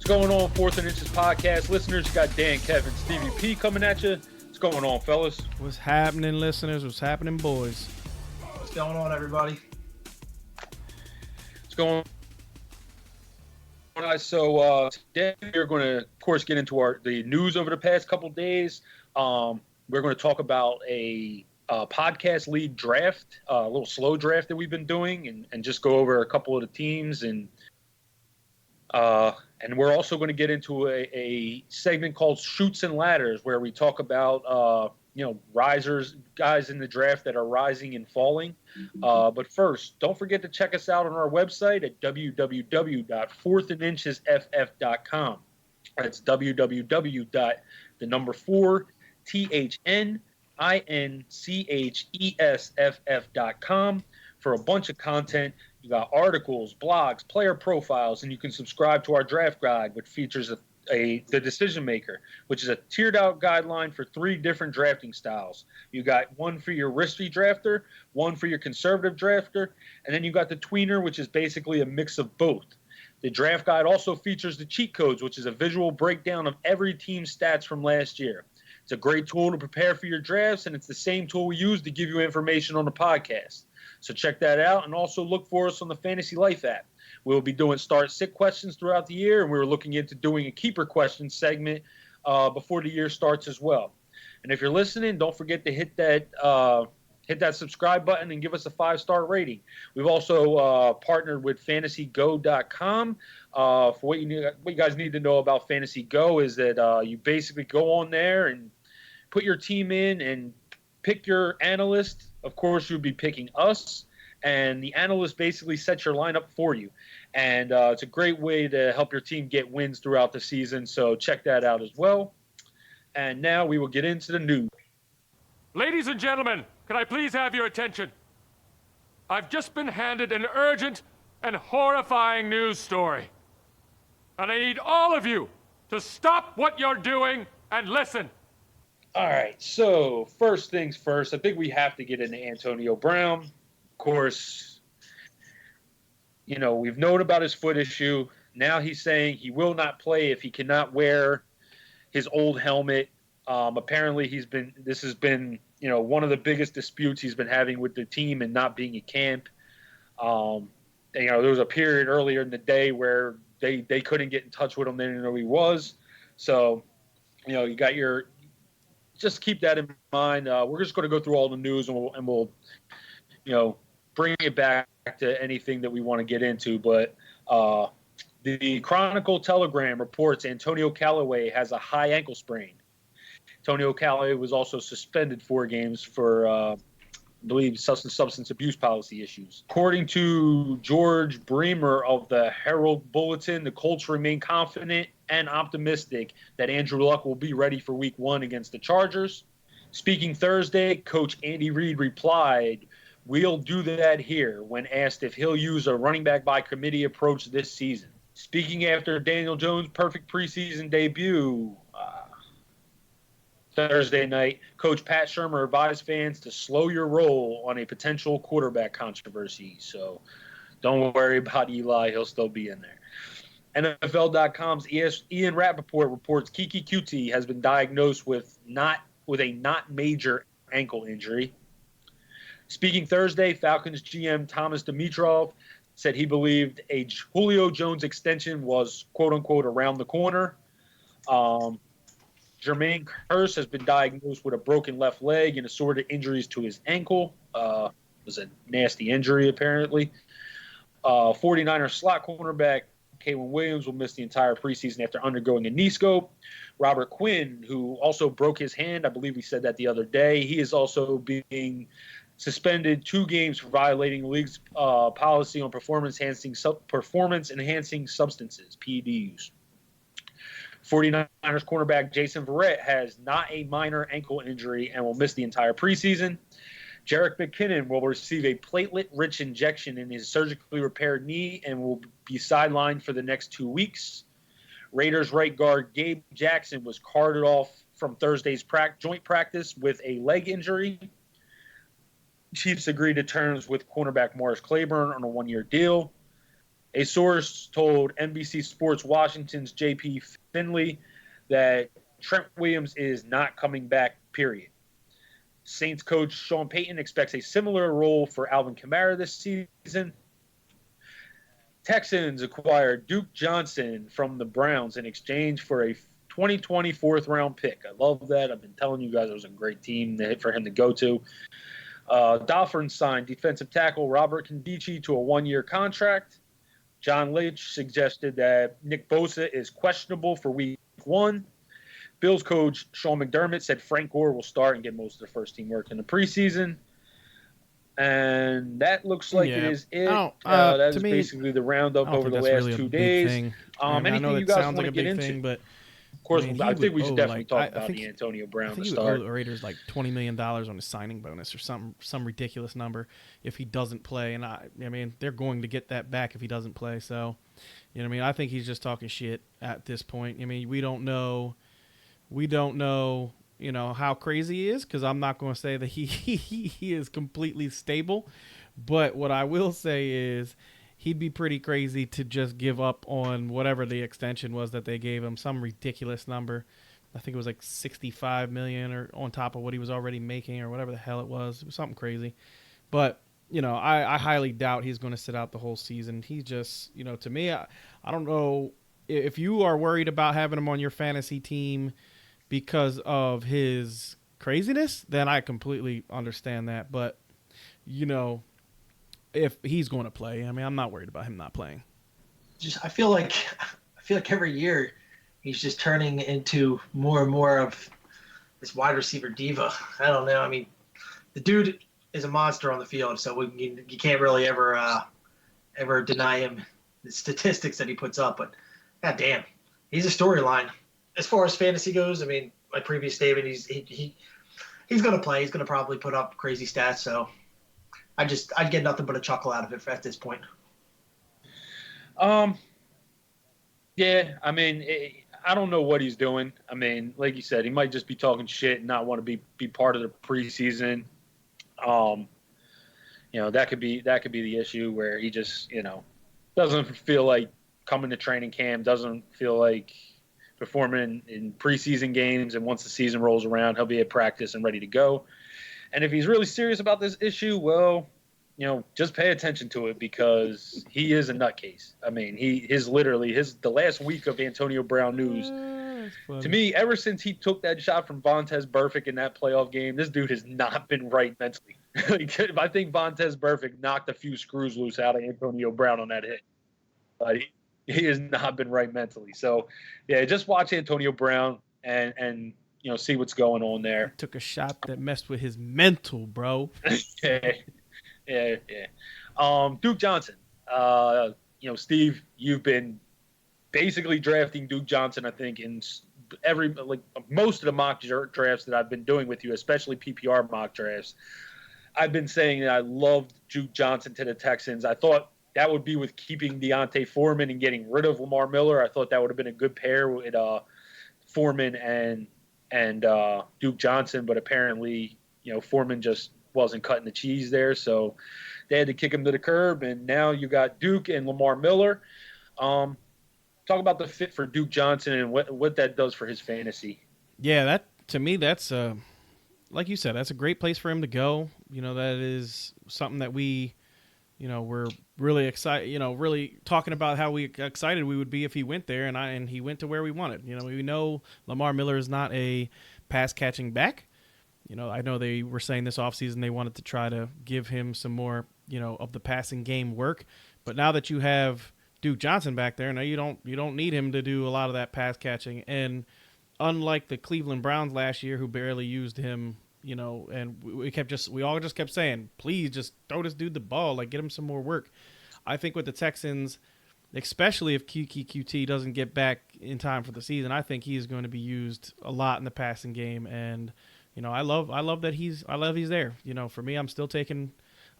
Going on, Fourth and Inches podcast listeners? You got Dan, Kevin, Stevie P coming at you. What's going on, fellas? What's happening, listeners? What's happening, boys? What's going on, everybody? What's going on? So today we're going to, of course, get into the news over the past couple days. We're going to talk about a podcast league draft, a little slow draft that we've been doing, and just go over a couple of the teams and we're also going to get into a segment called Chutes and Ladders, where we talk about, risers, guys in the draft that are rising and falling. But first, don't forget to check us out on our website at www.fourthandinchesff.com. That's www.4thandinchesff.com for a bunch of content. You got articles, blogs, player profiles, and you can subscribe to our draft guide, which features the decision maker, which is a tiered out guideline for 3 different drafting styles. You got one for your risky drafter, one for your conservative drafter, and then you got the tweener, which is basically a mix of both. The draft guide also features the cheat codes, which is a visual breakdown of every team's stats from last year. It's a great tool to prepare for your drafts, and it's the same tool we use to give you information on the podcast. So check that out, and also look for us on the Fantasy Life app. We'll be doing start-sit questions throughout the year, and we're looking into doing a keeper question segment before the year starts as well. And if you're listening, don't forget to hit that subscribe button and give us a 5-star rating. We've also partnered with FantasyGo.com. For what you guys need to know about Fantasy Go is that you basically go on there and put your team in and pick your analyst. Of course, you'll be picking us, and the analyst basically sets your lineup for you. And it's a great way to help your team get wins throughout the season, so check that out as well. And now we will get into the news. Ladies and gentlemen, can I please have your attention? I've just been handed an urgent and horrifying news story. And I need all of you to stop what you're doing and listen. All right, so first things first, I think we have to get into Antonio Brown. Of course, we've known about his foot issue. Now he's saying he will not play if he cannot wear his old helmet. Apparently this has been one of the biggest disputes he's been having with the team and not being at camp. There was a period earlier in the day where they couldn't get in touch with him. They didn't know who he was. So, you got just keep that in mind. We're just going to go through all the news and we'll bring it back to anything that we want to get into. But the Chronicle Telegram reports Antonio Callaway has a high ankle sprain. Antonio Callaway was also suspended 4 games for, I believe, substance abuse policy issues. According to George Bremer of the Herald Bulletin, the Colts remain confident and optimistic that Andrew Luck will be ready for Week 1 against the Chargers. Speaking Thursday, Coach Andy Reid replied, "We'll do that here," when asked if he'll use a running back by committee approach this season. Speaking after Daniel Jones' perfect preseason debut Thursday night, Coach Pat Shurmur advised fans to slow your roll on a potential quarterback controversy. So don't worry about Eli. He'll still be in there. NFL.com's Ian Rappaport reports Kiki Kuti has been diagnosed with a not major ankle injury. Speaking Thursday, Falcons GM Thomas Dimitroff said he believed a Julio Jones extension was, quote-unquote, around the corner. Jermaine Kearse has been diagnosed with a broken left leg and assorted injuries to his ankle. It was a nasty injury, apparently. 49ers slot cornerback K'Waun Williams will miss the entire preseason after undergoing a knee scope. Robert Quinn, who also broke his hand, I believe we said that the other day, he is also being suspended 2 games for violating the league's policy on performance-enhancing substances, PEDs. 49ers cornerback Jason Verrett has not a minor ankle injury and will miss the entire preseason. Jerick McKinnon will receive a platelet-rich injection in his surgically repaired knee and will be sidelined for the next 2 weeks. Raiders right guard Gabe Jackson was carted off from Thursday's joint practice with a leg injury. Chiefs agreed to terms with cornerback Morris Claiborne on a 1-year deal. A source told NBC Sports Washington's J.P. Finley that Trent Williams is not coming back, period. Saints coach Sean Payton expects a similar role for Alvin Kamara this season. Texans acquired Duke Johnson from the Browns in exchange for a 2020 fourth-round pick. I love that. I've been telling you guys it was a great team for him to go to. Dolphins signed defensive tackle Robert Nkemdiche to a one-year contract. John Lynch suggested that Nick Bosa is questionable for week 1. Bills coach Sean McDermott said Frank Gore will start and get most of the first-team work in the preseason. And that looks like it is it. That is basically the roundup over the last really 2 days. Anything you guys want to get into? But of course, I think we should definitely talk about the Antonio Brown to start. I think the Raiders like $20 million on his signing bonus or some ridiculous number if he doesn't play. And I mean, they're going to get that back if he doesn't play. So, you know what I mean? I think he's just talking shit at this point. I mean, we don't know, you know, how crazy he is, because I'm not going to say that he is completely stable. But what I will say is he'd be pretty crazy to just give up on whatever the extension was that they gave him, some ridiculous number. I think it was like $65 million or on top of what he was already making or whatever the hell it was. It was something crazy. But, you know, I highly doubt he's going to sit out the whole season. He just, you know, to me, I don't know if you are worried about having him on your fantasy team because of his craziness, then I completely understand that. But, you know, if he's going to play, I mean, I'm not worried about him not playing. I feel like every year he's just turning into more and more of this wide receiver diva. I don't know. I mean, the dude is a monster on the field, so you can't really ever deny him the statistics that he puts up. But goddamn, he's a storyline. As far as fantasy goes, I mean, my previous statement, he's going to play. He's going to probably put up crazy stats. So I'd get nothing but a chuckle out of it at this point. Yeah, I mean, I don't know what he's doing. I mean, like you said, he might just be talking shit and not want to be part of the preseason. You know, that could be the issue where he just, you know, doesn't feel like coming to training camp, doesn't feel like performing in preseason games, and once the season rolls around, he'll be at practice and ready to go. And if he's really serious about this issue, well, you know, just pay attention to it, because he is a nutcase. I mean, the last week of Antonio Brown news, to me, ever since he took that shot from Vontaze Burfict in that playoff game, this dude has not been right mentally. I think Vontaze Burfict knocked a few screws loose out of Antonio Brown on that hit. But he has not been right mentally. So, yeah, just watch Antonio Brown and you know, see what's going on there. Took a shot that messed with his mental, bro. Yeah. Duke Johnson. You know, Steve, you've been basically drafting Duke Johnson, I think, in most of the mock drafts that I've been doing with you, especially PPR mock drafts. I've been saying that I loved Duke Johnson to the Texans. I thought that would be with keeping Deontay Foreman and getting rid of Lamar Miller. I thought that would have been a good pair with Foreman and Duke Johnson, but apparently, you know, Foreman just wasn't cutting the cheese there, so they had to kick him to the curb, and now you got Duke and Lamar Miller. Talk about the fit for Duke Johnson and what that does for his fantasy. Yeah, that to me, that's like you said, that's a great place for him to go. You know, that is something that we, you know, we're really excited, you know, really talking about how excited we would be if he went there, and he went to where we wanted. You know, we know Lamar Miller is not a pass catching back. You know, I know they were saying this offseason they wanted to try to give him some more, you know, of the passing game work. But now that you have Duke Johnson back there, now you don't need him to do a lot of that pass catching. And unlike the Cleveland Browns last year, who barely used him, you know, and we all just kept saying, please just throw this dude the ball, like get him some more work. I think with the Texans, especially if QT doesn't get back in time for the season, I think he is going to be used a lot in the passing game. And you know, I love that he's there. You know, for me, I'm still taking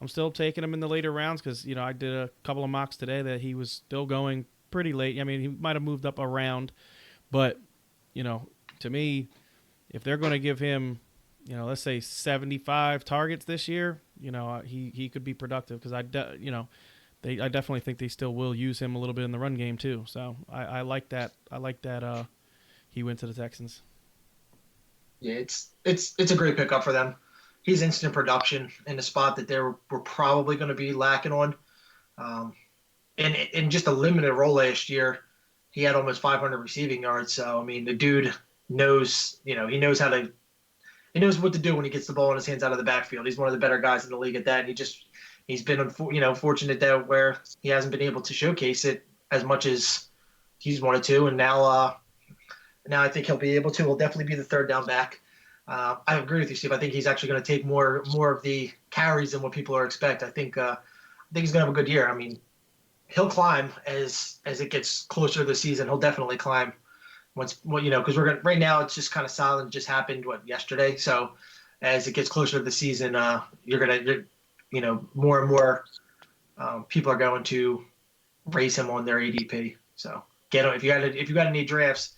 him in the later rounds, because, you know, I did a couple of mocks today that he was still going pretty late. I mean, he might have moved up a round, but, you know, to me, if they're going to give him, you know, let's say 75 targets this year, you know, he could be productive, because you know, I definitely think they still will use him a little bit in the run game too. So I like that. I like that he went to the Texans. Yeah, it's a great pickup for them. He's instant production in a spot that they were probably going to be lacking on. Um, and in just a limited role last year, he had almost 500 receiving yards. So I mean, the dude knows, he knows he knows what to do when he gets the ball in his hands out of the backfield. He's one of the better guys in the league at that. And he's been, fortunate that where he hasn't been able to showcase it as much as he's wanted to. And now I think he'll be able to. He'll definitely be the third down back. I agree with you, Steve. I think he's actually going to take more of the carries than what people are expect. I think he's going to have a good year. I mean, he'll climb as it gets closer to the season. He'll definitely climb because right now it's just kind of solid. It just happened yesterday. So as it gets closer to the season, more and more people are going to raise him on their ADP. So get him if you got any drafts,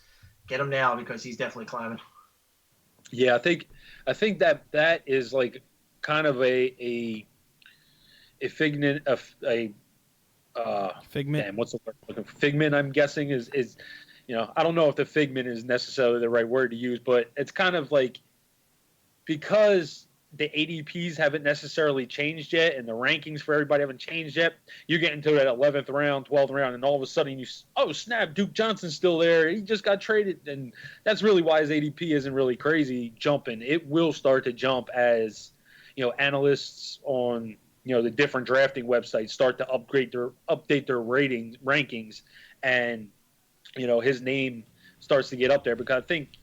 get him now because he's definitely climbing. Yeah, I think that is like kind of a figment of a figment. Damn, what's the word I'm looking for? Figment, I'm guessing is I don't know if the figment is necessarily the right word to use, but it's kind of like because the ADPs haven't necessarily changed yet and the rankings for everybody haven't changed yet, you get into that 11th round, 12th round, and all of a sudden snap, Duke Johnson's still there. He just got traded. And that's really why his ADP isn't really crazy jumping. It will start to jump as, analysts on, the different drafting websites start to update their rankings and, his name starts to get up there because I think,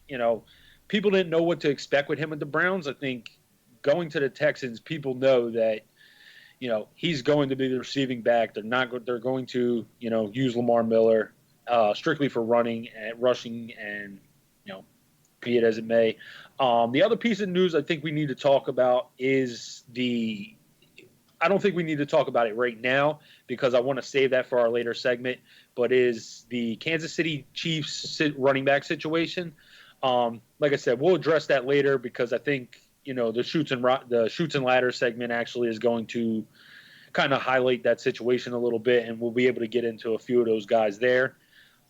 people didn't know what to expect with him at the Browns. I think going to the Texans, people know that, he's going to be the receiving back. They're going to, use Lamar Miller strictly for rushing and, be it as it may. The other piece of news I think we need to talk about is I don't think we need to talk about it right now because I want to save that for our later segment, but is the Kansas City Chiefs running back situation. Like I said, we'll address that later because I think, the Chutes and Ladders segment actually is going to kind of highlight that situation a little bit, and we'll be able to get into a few of those guys there.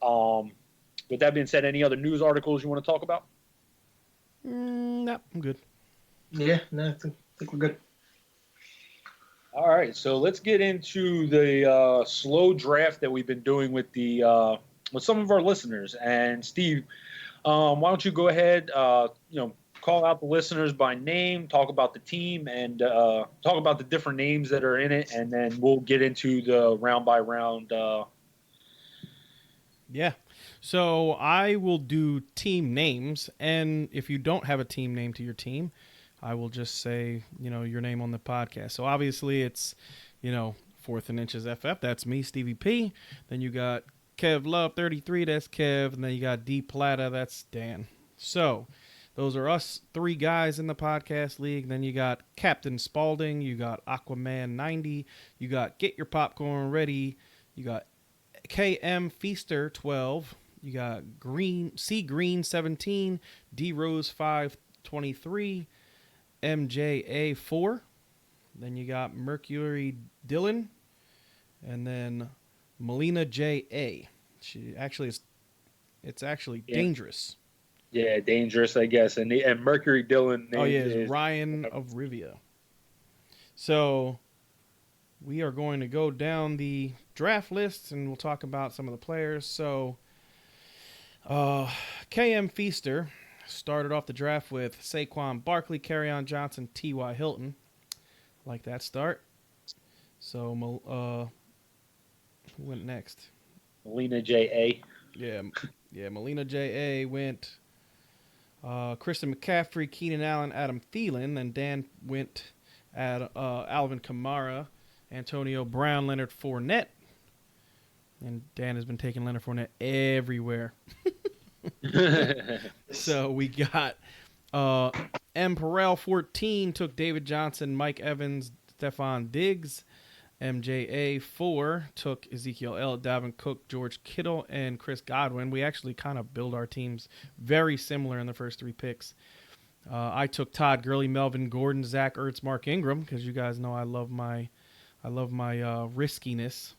With that being said, any other news articles you want to talk about? No, I'm good. Yeah, no, I think we're good. All right, so let's get into the slow draft that we've been doing with with some of our listeners. And Steve, why don't you go ahead, call out the listeners by name, talk about the team, and talk about the different names that are in it, and then we'll get into the round by round. Yeah. So I will do team names, and if you don't have a team name to your team, I will just say, your name on the podcast. So obviously it's, 4th and Inches FF. That's me, Stevie P. Then you got Kev Love 33. That's Kev. And then you got D Plata. That's Dan. So those are us 3 guys in the podcast league. Then you got Captain Spaulding. You got Aquaman 90. You got Get Your Popcorn Ready. You got KM Feaster 12. You got C Green 17. D Rose 523. MJA 4. Then you got Mercury Dylan. And then Melina J.A. She actually it's actually dangerous. Yeah, dangerous, I guess. And Mercury Dylan. Is Ryan of Rivia. So we are going to go down the draft list and we'll talk about some of the players. So KM Feaster started off the draft with Saquon Barkley, Kerryon Johnson, T.Y. Hilton. Like that start. So who went next? Melina J.A. Yeah, Melina J.A. went Christian McCaffrey, Keenan Allen, Adam Thielen, and Dan went at Alvin Kamara, Antonio Brown, Leonard Fournette. And Dan has been taking Leonard Fournette everywhere. So we got M. Perrell 14 took David Johnson, Mike Evans, Stephon Diggs. MJA 4 took Ezekiel Elliott, Dalvin Cook, George Kittle, and Chris Godwin. We actually kind of build our teams very similar in the first 3 picks. I took Todd Gurley, Melvin Gordon, Zach Ertz, Mark Ingram, because you guys know I love I love my riskiness.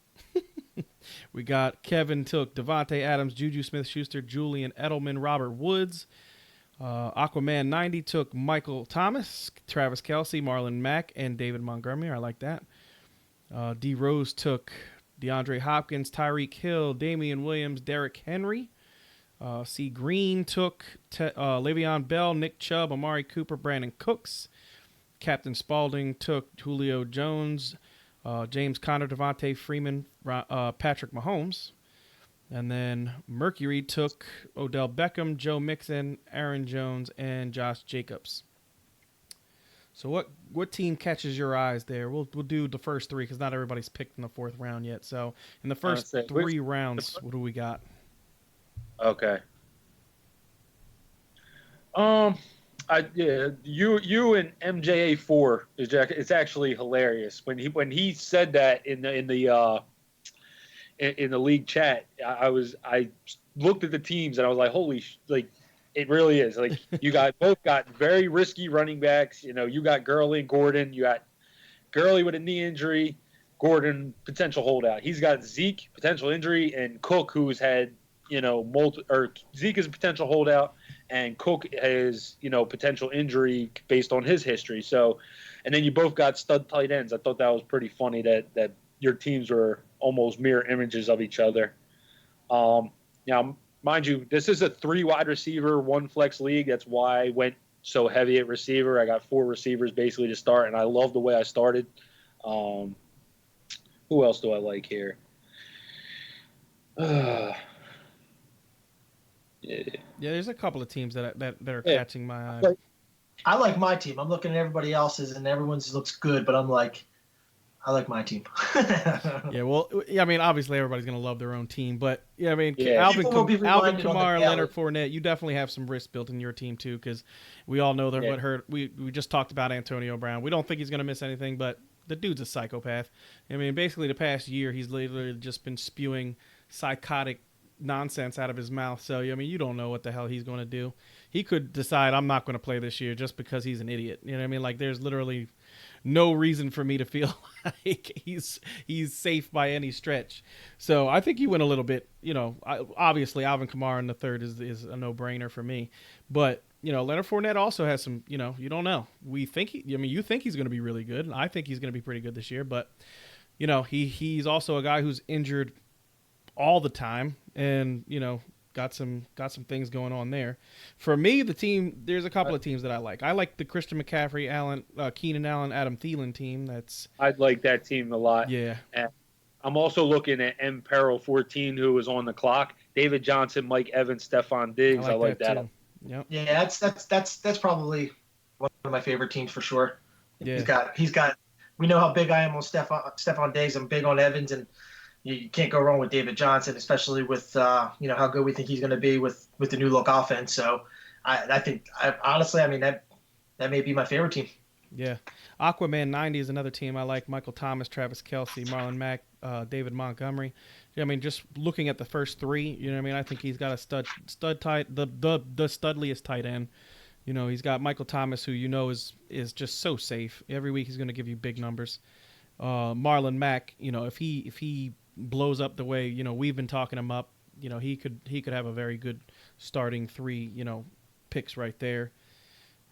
We got Kevin took Devontae Adams, Juju Smith-Schuster, Julian Edelman, Robert Woods. Aquaman 90 took Michael Thomas, Travis Kelce, Marlon Mack, and David Montgomery. I like that. D. Rose took DeAndre Hopkins, Tyreek Hill, Damian Williams, Derrick Henry. C. Green took Le'Veon Bell, Nick Chubb, Amari Cooper, Brandon Cooks. Captain Spaulding took Julio Jones, James Conner, Devontae Freeman, Patrick Mahomes. And then Mercury took Odell Beckham, Joe Mixon, Aaron Jones, and Josh Jacobs. So what team catches your eyes there? We'll do the first three because not everybody's picked in the fourth round yet. So in the first three rounds, what do we got? Okay. You and MJA4 it's actually hilarious when he said that in the league chat. I looked at the teams and I was like, holy it really is. Like, you guys both got very risky running backs. You know, you got Gurley and Gordon. You got Gurley with a knee injury, Gordon potential holdout. He's got Zeke potential injury, and Cook, who's had Zeke is a potential holdout, and Cook has potential injury based on his history. So, and then you both got stud tight ends. I thought that was pretty funny that your teams were almost mirror images of each other. Now, mind you, this is a 3 wide receiver, 1 flex league. That's why I went so heavy at receiver. I got 4 receivers basically to start, and I love the way I started. Who else do I like here? Yeah, there's a couple of teams that are catching my eye. I like my team. I'm looking at everybody else's, and everyone's looks good, but I'm like, I like my team. Yeah, well, I mean, obviously everybody's going to love their own team, but yeah, I mean, Yeah. Alvin Alvin Kamara, Leonard Fournette, you definitely have some risk built in your team too, because we all know that what hurt. We just talked about Antonio Brown. We don't think he's going to miss anything, but the dude's a psychopath. I mean, basically the past year he's literally just been spewing psychotic nonsense out of his mouth. So I mean, you don't know what the hell he's going to do. He could decide I'm not going to play this year just because he's an idiot. You know what I mean? Like, there's literally no reason for me to feel like he's safe by any stretch. So I think you went a little bit. Obviously Alvin Kamara in the third is a no-brainer for me. But Leonard Fournette also has some. You don't know. You think he's going to be really good, and I think he's going to be pretty good this year. But he's also a guy who's injured all the time, and got some things going on there. For me, the team, there's a couple of teams that I like. I like the Christian McCaffrey, Keenan Allen, Adam Thielen team. I'd like that team a lot. Yeah. And I'm also looking at M. Peril 14, who is on the clock. David Johnson, Mike Evans, Stephon Diggs. I like that. Yep. Yeah, that's probably one of my favorite teams for sure. Yeah. He's got. We know how big I am on Stephon Diggs. I'm big on Evans, and you can't go wrong with David Johnson, especially with how good we think he's going to be with the new look offense. So I think honestly, I mean, that may be my favorite team. Yeah, Aquaman 90 is another team I like. Michael Thomas, Travis Kelce, Marlon Mack, David Montgomery. I mean, just looking at the first three, I think he's got a the studliest tight end. He's got Michael Thomas, who is just so safe. Every week he's going to give you big numbers. Marlon Mack, if he blows up the way we've been talking him up, he could have a very good starting 3 picks right there.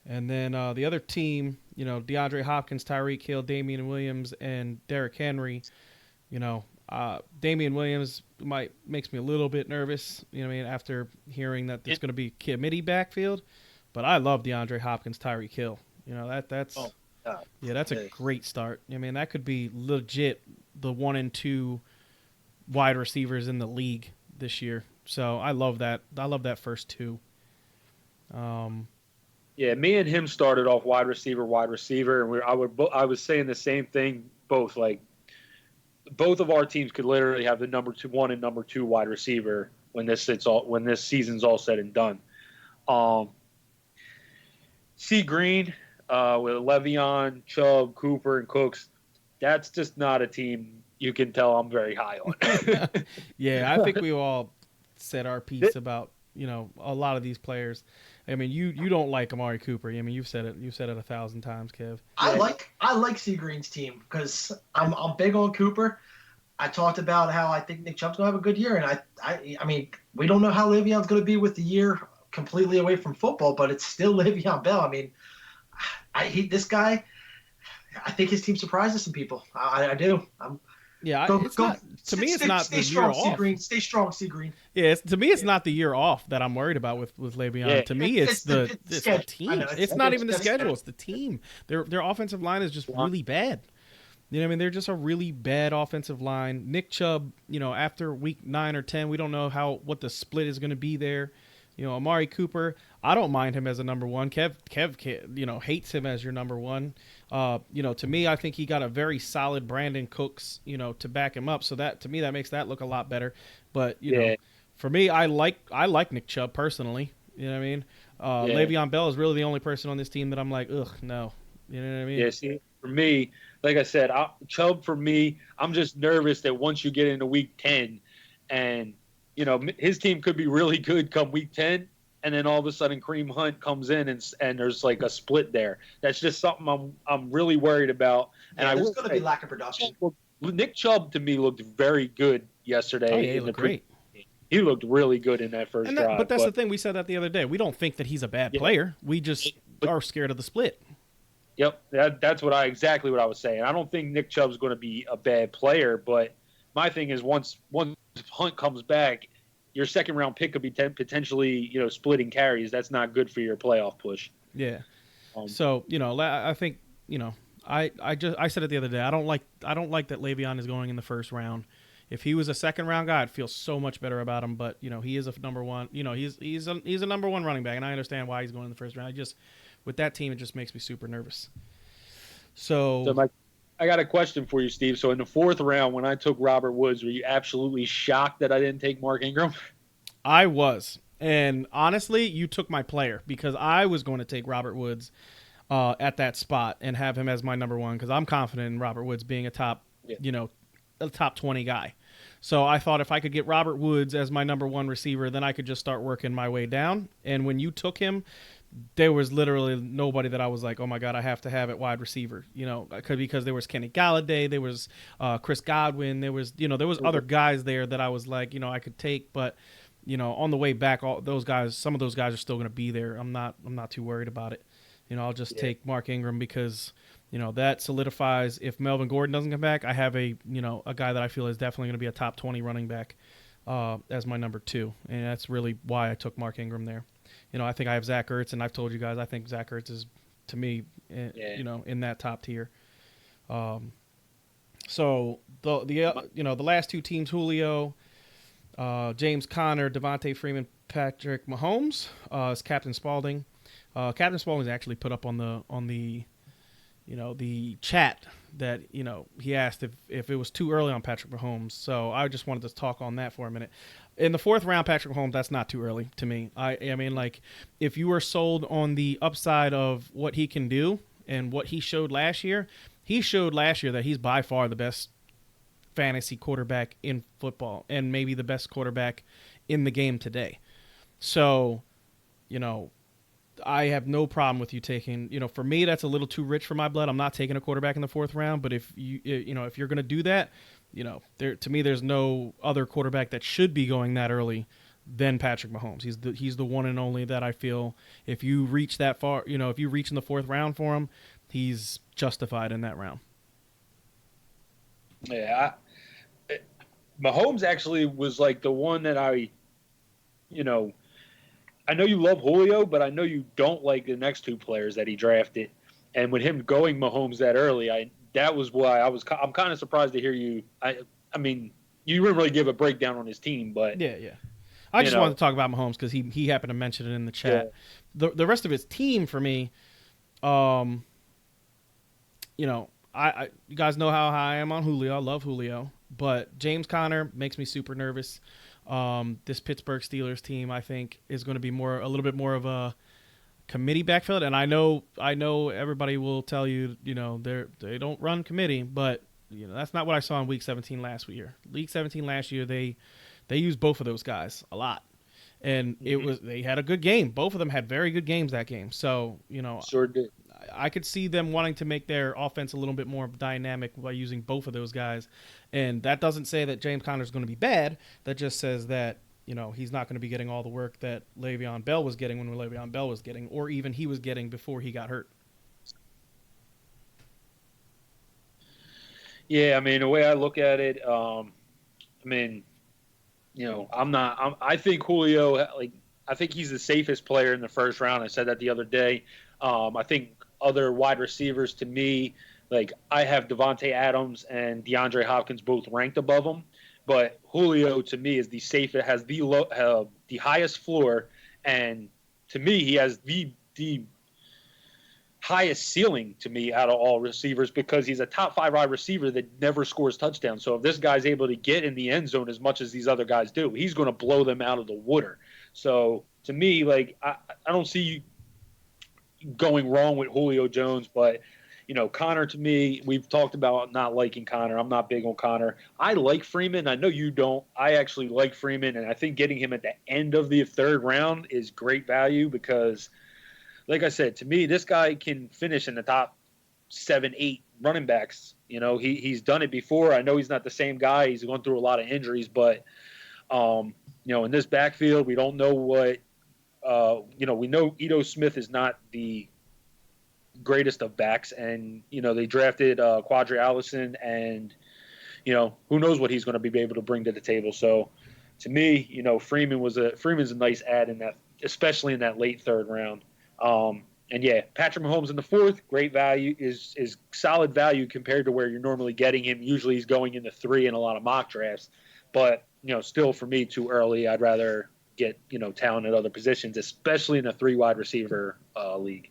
And then the other team, DeAndre Hopkins, Tyreek Hill, Damian Williams, and Derrick Henry. Damian Williams makes me a little bit nervous, after hearing that there's going to be committee backfield. But I love DeAndre Hopkins, Tyreek Hill. That's a great start. I mean, that could be legit the 1 and 2 wide receivers in the league this year. So I love that. I love that first 2. Yeah, me and him started off wide receiver, and I was saying the same thing. Both of our teams could literally have the number 1 and number 2 wide receiver when this season's all said and done. C. Green with Le'Veon, Chubb, Cooper, and Cooks. That's just not a team you can tell I'm very high on. Yeah, I think we all said our piece about a lot of these players. I mean, you don't like Amari Cooper. I mean, you've said it 1,000 times, Kev. I like Seagreen's team because I'm big on Cooper. I talked about how I think Nick Chubb's gonna have a good year, and I mean, we don't know how Le'Veon's gonna be with the year completely away from football, but it's still Le'Veon Bell. I mean, this guy. I think his team surprises some people. I do. To me, it's not the year off. Stay strong, Seagreen. Yeah, to me, it's not the year off that I'm worried about with Le'Veon. Yeah. To me, it's the team. It's not even the schedule. schedule. It's the team. Their offensive line is just really bad. You know what I mean? They're just a really bad offensive line. Nick Chubb, after week 9 or 10, we don't know what the split is going to be there. Amari Cooper, I don't mind him as a number one. Kev, hates him as your number one. To me, I think he got a very solid Brandon Cooks, to back him up. So that, to me, that makes that look a lot better. But, for me, I like Nick Chubb personally. You know what I mean? Le'Veon Bell is really the only person on this team that I'm like, ugh, no. You know what I mean? Yeah, see, for me, like I said, Chubb for me, I'm just nervous that once you get into week 10 and, his team could be really good come week 10, and then all of a sudden Kareem Hunt comes in and there's like a split there. That's just something I'm really worried about. Yeah, and there's going to be lack of production. Nick Chubb, to me, looked very good yesterday. Oh, yeah, he looked great. He looked really good in that first drive. But that's the thing. We said that the other day. We don't think that he's a bad player. We just are scared of the split. Yep, that's exactly what I was saying. I don't think Nick Chubb's going to be a bad player, but my thing is once Hunt comes back, your second round pick could be potentially splitting carries. That's not good for your playoff push. Yeah. So I think I said it the other day. I don't like that Le'Veon is going in the first round. If he was a second round guy, I'd feel so much better about him. But he is a number one. He's a number one running back, and I understand why he's going in the first round. With that team, it just makes me super nervous. I got a question for you, Steve. So in the fourth round, when I took Robert Woods, were you absolutely shocked that I didn't take Mark Ingram? I was. And honestly, you took my player because I was going to take Robert Woods at that spot and have him as my number one because I'm confident in Robert Woods being a top 20 guy. So I thought if I could get Robert Woods as my number one receiver, then I could just start working my way down. And when you took him, there was literally nobody that I was like, oh my God, I have to have at wide receiver, because there was Kenny Galladay, there was Chris Godwin, there was other guys there that I was like, I could take, but on the way back, some of those guys are still going to be there. I'm not too worried about it. I'll just take Mark Ingram because, that solidifies if Melvin Gordon doesn't come back, I have a guy that I feel is definitely going to be a top 20 running back as my number 2. And that's really why I took Mark Ingram there. I think I have Zach Ertz, and I've told you guys I think Zach Ertz is, to me, in that top tier. So the last two teams, Julio, James Conner, Devontae Freeman, Patrick Mahomes, is Captain Spaulding. Captain Spaulding's actually put up on the chat that he asked if it was too early on Patrick Mahomes. So I just wanted to talk on that for a minute. In the fourth round, Patrick Mahomes, that's not too early to me. I mean, like, if you were sold on the upside of what he can do and what he showed last year that he's by far the best fantasy quarterback in football and maybe the best quarterback in the game today. So, I have no problem with you taking, for me, that's a little too rich for my blood. I'm not taking a quarterback in the fourth round, but if if you're going to do that, to me, there's no other quarterback that should be going that early than Patrick Mahomes. He's the one and only that I feel if you reach that far, if you reach in the fourth round for him, he's justified in that round. Yeah. Mahomes actually was like the one that I know you love Julio, but I know you don't like the next two players that he drafted. And with him going Mahomes that early, that was why I'm kind of surprised to hear you. I mean, you didn't really give a breakdown on his team, but yeah. I just wanted to talk about Mahomes because he happened to mention it in the chat. Yeah. The rest of his team for me, you guys know how high I am on Julio. I love Julio, but James Conner makes me super nervous. This Pittsburgh Steelers team, I think, is going to be a little bit more of a committee backfield, and I know everybody will tell you, they don't run committee, but that's not what I saw in Week 17 last year. Week 17 last year, they used both of those guys a lot, And they had a good game. Both of them had very good games that game. So, Sure did. I could see them wanting to make their offense a little bit more dynamic by using both of those guys. And that doesn't say that James Conner is going to be bad. That just says that, he's not going to be getting all the work that Le'Veon Bell was getting when Le'Veon Bell was getting, or even he was getting before he got hurt. Yeah, I mean, the way I look at it, I think Julio, I think he's the safest player in the first round. I said that the other day. I think other wide receivers, to me, I have Devontae Adams and DeAndre Hopkins both ranked above him, but Julio to me is the safest, has the highest floor, and to me he has the highest ceiling to me out of all receivers, because he's a top 5 wide receiver that never scores touchdowns. So if this guy's able to get in the end zone as much as these other guys do, he's going to blow them out of the water. So to me, I don't see going wrong with Julio Jones, but Connor, to me, we've talked about not liking Connor. I'm not big on Connor. I like Freeman. I know you don't. I actually like Freeman, and I think getting him at the end of the 3rd round is great value because, like I said, to me, this guy can finish in the top 7, 8 running backs. He's done it before. I know he's not the same guy. He's gone through a lot of injuries, but in this backfield, we don't know what. We know Ito Smith is not the greatest of backs, and they drafted Quadri Allison, and who knows what he's going to be able to bring to the table. So, to me, Freeman's a nice add in that, especially in that late 3rd round. And yeah, Patrick Mahomes in the 4th, great value, is solid value compared to where you're normally getting him. Usually he's going in the 3 in a lot of mock drafts, but still for me too early. I'd rather get talent at other positions, especially in a 3 wide receiver league.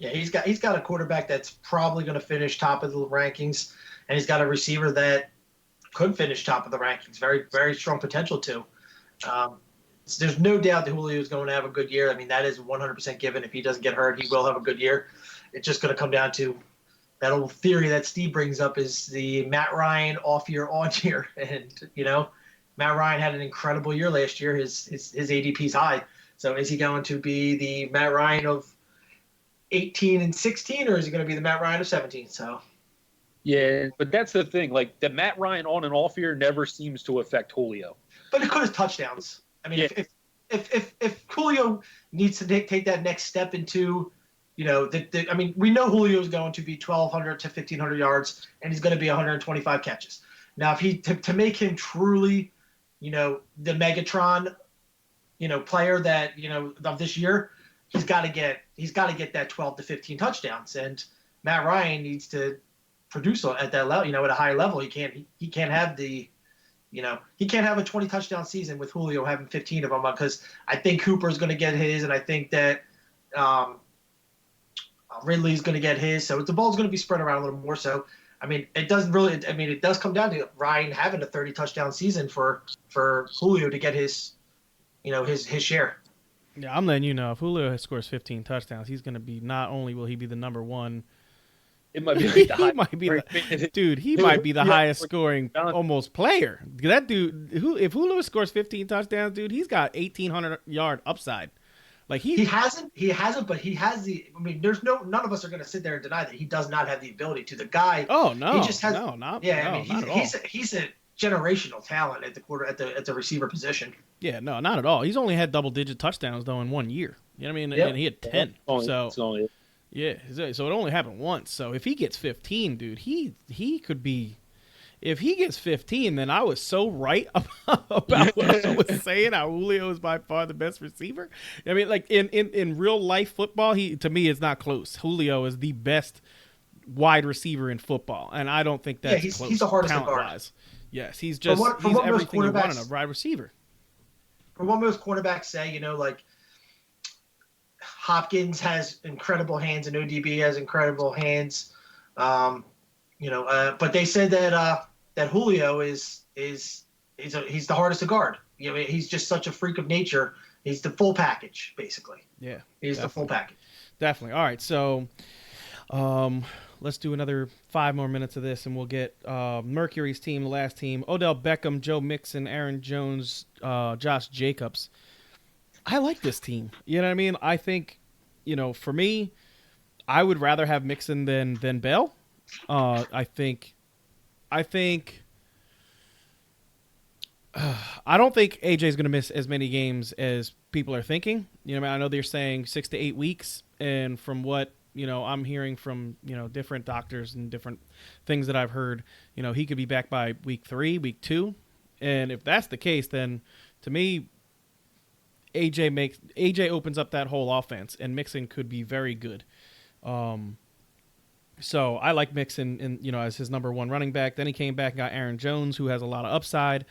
Yeah, he's got a quarterback that's probably going to finish top of the rankings, and he's got a receiver that could finish top of the rankings. Very, very strong potential too. There's no doubt that Julio is going to have a good year. I mean, that is 100% given. If he doesn't get hurt, he will have a good year. It's just going to come down to that old theory that Steve brings up, is the Matt Ryan off year, on year. And, Matt Ryan had an incredible year last year. His ADP is high. So is he going to be the Matt Ryan of 18 and 16, or is he going to be the Matt Ryan of 17? So. Yeah, but that's the thing. The Matt Ryan on and off year never seems to affect Julio. But it could have touchdowns. I mean, yeah. if Julio needs to take that next step into, we know Julio is going to be 1,200 to 1,500 yards, and he's going to be 125 catches. Now, if he to make him truly, the Megatron, player that of this year, he's got to get that 12 to 15 touchdowns, and Matt Ryan needs to produce at that level, at a high level. He can't have the. He can't have a 20 touchdown season with Julio having 15 of them, because I think Cooper's going to get his, and I think that Ridley's going to get his. So the ball's going to be spread around a little more. So, it does come down to Ryan having a 30 touchdown season for Julio to get his share. Yeah, I'm letting you know, if Julio scores 15 touchdowns, he's going to be, not only will he be the number one. It might be he might be the highest scoring almost player. That dude, if Julio scores 15 touchdowns, dude, he's got 1,800 yard upside. He hasn't, but he has the. None of us are going to sit there and deny that he does not have the ability to. The guy. Oh no, he just has, not at all. He's a generational talent at the receiver position. Yeah, no, not at all. He's only had double-digit touchdowns though in 1 year. You know what I mean? Yep. And he had 10. Yeah, so it only happened once. So if he gets 15, dude, he could be. If he gets 15, then I was so right about what I was saying. How Julio is by far the best receiver. I mean, in real life football, to me is not close. Julio is the best wide receiver in football, and I don't think that's close. He's the hardest to guard. Yes, he's just he's everything you want in a wide receiver. From what most quarterbacks say, Hopkins has incredible hands and ODB has incredible hands. But they said that Julio he's the hardest to guard. He's just such a freak of nature. He's the full package, basically. Yeah, he's the full package. Definitely. All right, so let's do another 5 more minutes of this, and we'll get Mercury's team, the last team: Odell Beckham, Joe Mixon, Aaron Jones, Josh Jacobs. I like this team. You know what I mean? I think, for me, I would rather have Mixon than Bell. I think I don't think AJ is going to miss as many games as people are thinking. I know they're saying 6 to 8 weeks, and from what I'm hearing from different doctors and different things that I've heard, he could be back by week 3, week 2, and if that's the case, then to me, AJ opens up that whole offense, and Mixon could be very good. So I like Mixon as his number one running back. Then he came back and got Aaron Jones, who has a lot of upside.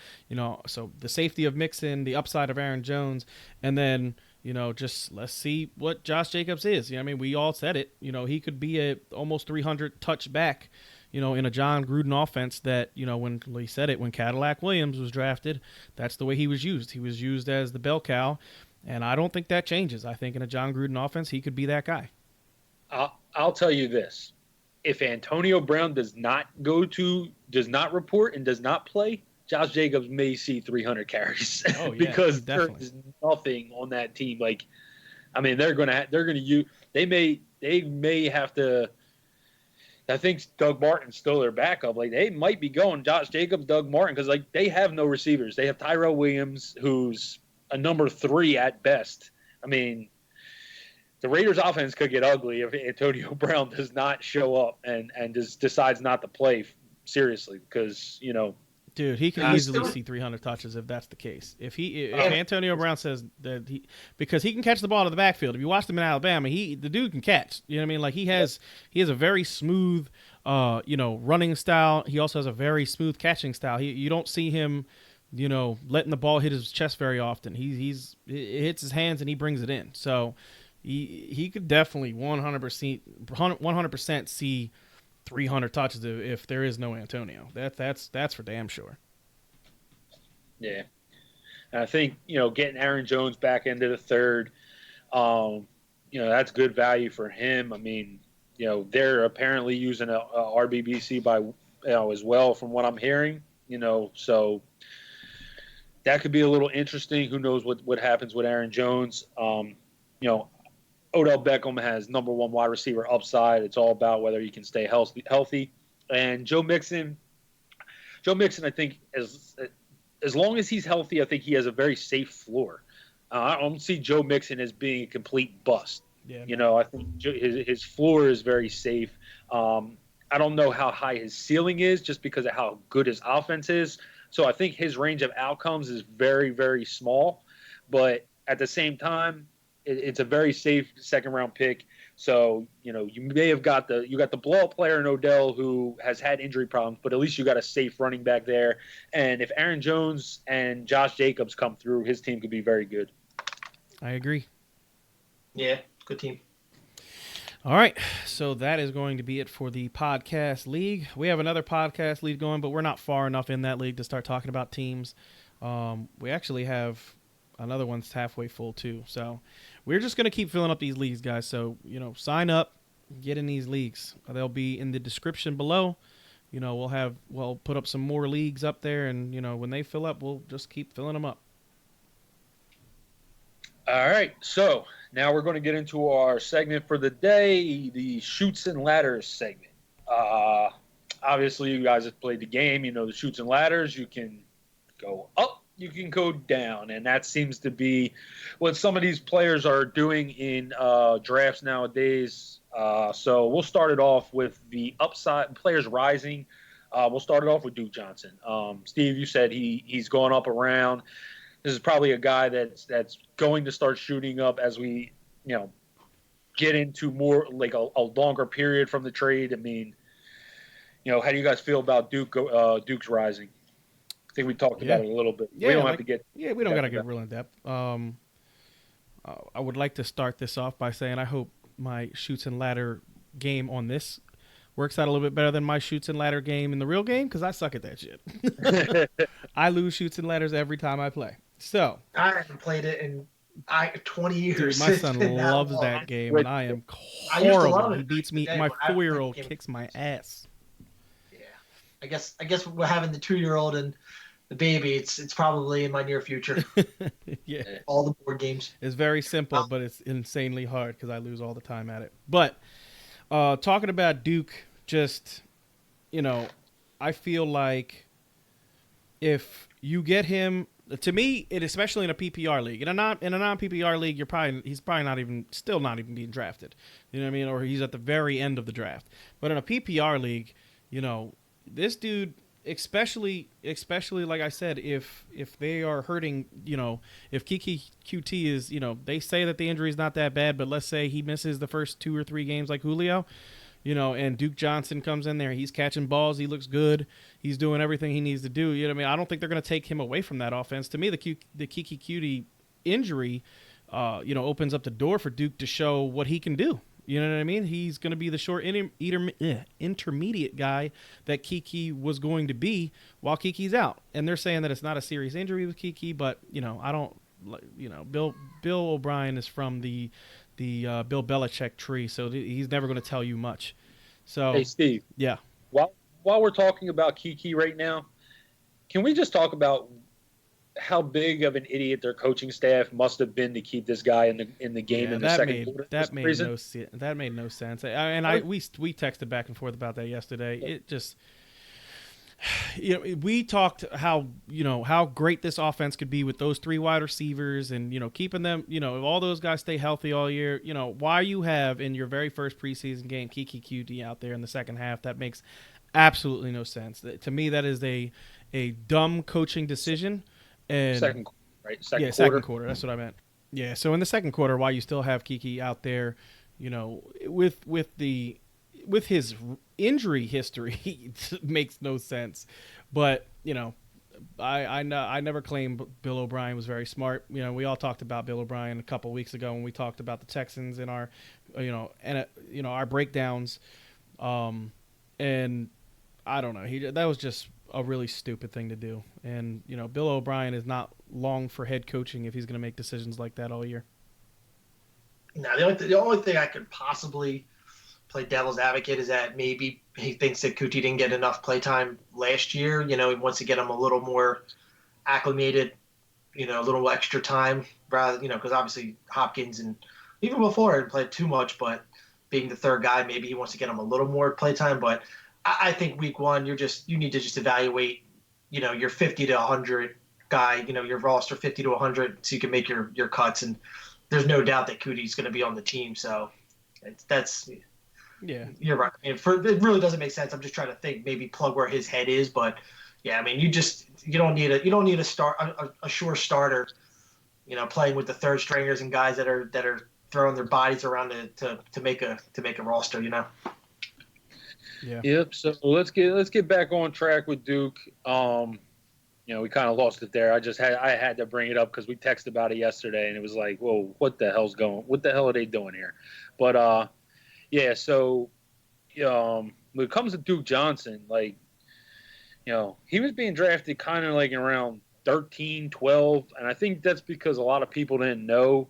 So the safety of Mixon, the upside of Aaron Jones, and then just let's see what Josh Jacobs is. We all said it. He could be a almost 300 touch back. In a John Gruden offense that when we said it when Cadillac Williams was drafted, that's the way he was used. He was used as the bell cow, and I don't think that changes. I think in a John Gruden offense, he could be that guy. I'll tell you this. If Antonio Brown does not report and does not play, Josh Jacobs may see 300 carries because there is nothing on that team. They may have to. I think Doug Martin's still their backup. They might be going Josh Jacobs, Doug Martin, because they have no receivers. They have Tyrell Williams, who's a number 3 at best. The Raiders' offense could get ugly if Antonio Brown does not show up and just decides not to play seriously because, Dude, he can easily see 300 touches if that's the case. If Antonio Brown says that because he can catch the ball to the backfield. If you watched him in Alabama, the dude can catch. You know what I mean? He has a very smooth, running style. He also has a very smooth catching style. You don't see him, letting the ball hit his chest very often. It hits his hands and he brings it in. So he could definitely 100% see 300 touches if there is no Antonio. That's for damn sure. Yeah. And I think, getting Aaron Jones back into the third, that's good value for him. They're apparently using a RBBC as well from what I'm hearing, so that could be a little interesting. Who knows what happens with Aaron Jones? Odell Beckham has number 1 wide receiver upside. It's all about whether he can stay healthy. And Joe Mixon, I think, as long as he's healthy, I think he has a very safe floor. I don't see Joe Mixon as being a complete bust. Yeah. I think his floor is very safe. I don't know how high his ceiling is just because of how good his offense is. So I think his range of outcomes is very, very small. But at the same time, it's a very safe second-round pick. So, you may have got the blow-up player in Odell who has had injury problems, but at least you got a safe running back there. And if Aaron Jones and Josh Jacobs come through, his team could be very good. I agree. Yeah, good team. All right, so that is going to be it for the podcast league. We have another podcast league going, but we're not far enough in that league to start talking about teams. We actually have another one's halfway full too. So we're just going to keep filling up these leagues, guys. So, sign up, get in these leagues. They'll be in the description below. We'll put up some more leagues up there, and, when they fill up, we'll just keep filling them up. All right. So now we're going to get into our segment for the day, the Chutes and Ladders segment. Obviously, you guys have played the game. The Chutes and Ladders. You can go up, you can go down, and that seems to be what some of these players are doing in drafts nowadays. So we'll start it off with the upside players rising. We'll start it off with Duke Johnson. Steve, you said he's going up around. This is probably a guy that's going to start shooting up as we get into more like a longer period from the trade. How do you guys feel about Duke's rising? I think we talked about it a little bit. Yeah, we don't have to get. Yeah, we don't got to get real in depth. I would like to start this off by saying I hope my Chutes and Ladder game on this works out a little bit better than my Chutes and Ladder game in the real game because I suck at that shit. I lose Chutes and Ladders every time I play. So I haven't played it in 20 years. Dude, my son loves that game, and I am horrible. He beats me. My 4-year-old kicks my ass. Yeah, I guess we're having the 2-year-old and the baby. It's probably in my near future. Yeah, All the board games. it's very simple, but it's insanely hard because I lose all the time at it. But talking about Duke, just you know, I feel like if you get him, to me, it especially in a PPR league, in a non PPR league, he's probably not even being drafted. You know what I mean? Or he's at the very end of the draft. But in a PPR league, this dude, especially like I said, if they are hurting, if Kiki QT is, they say that the injury is not that bad, but let's say he misses the first 2 or 3 games like Julio. And Duke Johnson comes in there. He's catching balls. He looks good. He's doing everything he needs to do. You know what I mean? I don't think they're going to take him away from that offense. To me, the Kiki Cutie injury, opens up the door for Duke to show what he can do. You know what I mean? He's going to be the short intermediate guy that Kiki was going to be while Kiki's out. And they're saying that it's not a serious injury with Kiki, but I don't. Bill O'Brien is from the Bill Belichick tree, so he's never going to tell you much. So, hey, Steve. Yeah. While we're talking about Kiki right now, can we just talk about how big of an idiot their coaching staff must have been to keep this guy in the game in the second quarter? That made no sense. We texted back and forth about that yesterday. It just. We talked how great this offense could be with those 3 wide receivers and keeping them, if all those guys stay healthy all year, why you have in your very first preseason game Kiki QD out there in the second half, that makes absolutely no sense. To me, that is a dumb coaching decision. And second quarter, right? Second quarter. That's what I meant. Yeah. So in the second quarter, while you still have Kiki out there, with his injury history, it makes no sense. But I never claimed Bill O'Brien was very smart. We all talked about Bill O'Brien a couple weeks ago when we talked about the Texans in our our breakdowns. And I don't know. That was just a really stupid thing to do. And Bill O'Brien is not long for head coaching if he's going to make decisions like that all year. Now, the only thing I could possibly play devil's advocate is that maybe he thinks that Kuti didn't get enough playtime last year. He wants to get him a little more acclimated, a little extra time, rather, because obviously Hopkins and even before had played too much, but being the third guy, maybe he wants to get him a little more playtime. But I think week 1, you need to just evaluate, your 50 to 100 guy, your roster 50 to 100, so you can make your cuts. And there's no doubt that Kuti's going to be on the team. So that's. Yeah, you're right. It really doesn't make sense. I'm just trying to think, maybe plug where his head is, but yeah, I mean, you don't need a sure starter, playing with the third stringers and guys that are throwing their bodies around to make a roster, Yeah. Yep. So let's get back on track with Duke. We kind of lost it there. I had to bring it up because we texted about it yesterday, and it was like, whoa, what the hell are they doing here? But yeah, so when it comes to Duke Johnson, he was being drafted kind of like around 13, 12, and I think that's because a lot of people didn't know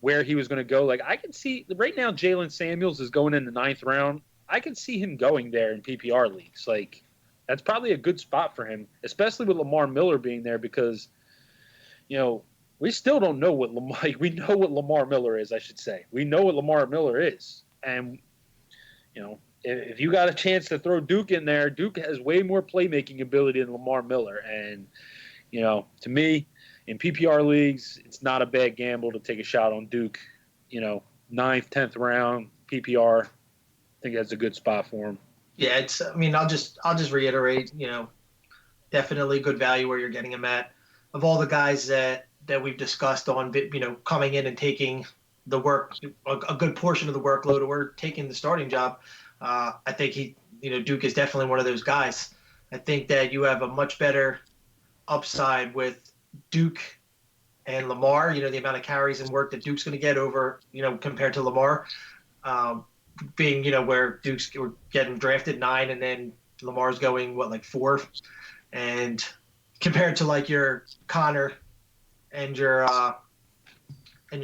where he was going to go. Like, I can see right now Jalen Samuels is going in the 9th round. I can see him going there in PPR leagues. Like, that's probably a good spot for him, especially with Lamar Miller being there because, we still don't know we know what Lamar Miller is, I should say. We know what Lamar Miller is. And, if you got a chance to throw Duke in there, Duke has way more playmaking ability than Lamar Miller. And, to me, in PPR leagues, it's not a bad gamble to take a shot on Duke. 9th, 10th round, PPR. I think that's a good spot for him. Yeah, I'll just reiterate, definitely good value where you're getting him at. Of all the guys that we've discussed on, coming in and taking the work, a good portion of the workload, or taking the starting job, I think Duke is definitely one of those guys. I think that you have a much better upside with Duke and Lamar, the amount of carries and work that Duke's going to get over, compared to Lamar, being, where Duke's getting drafted 9 and then Lamar's going, 4? And compared to like your Connor and your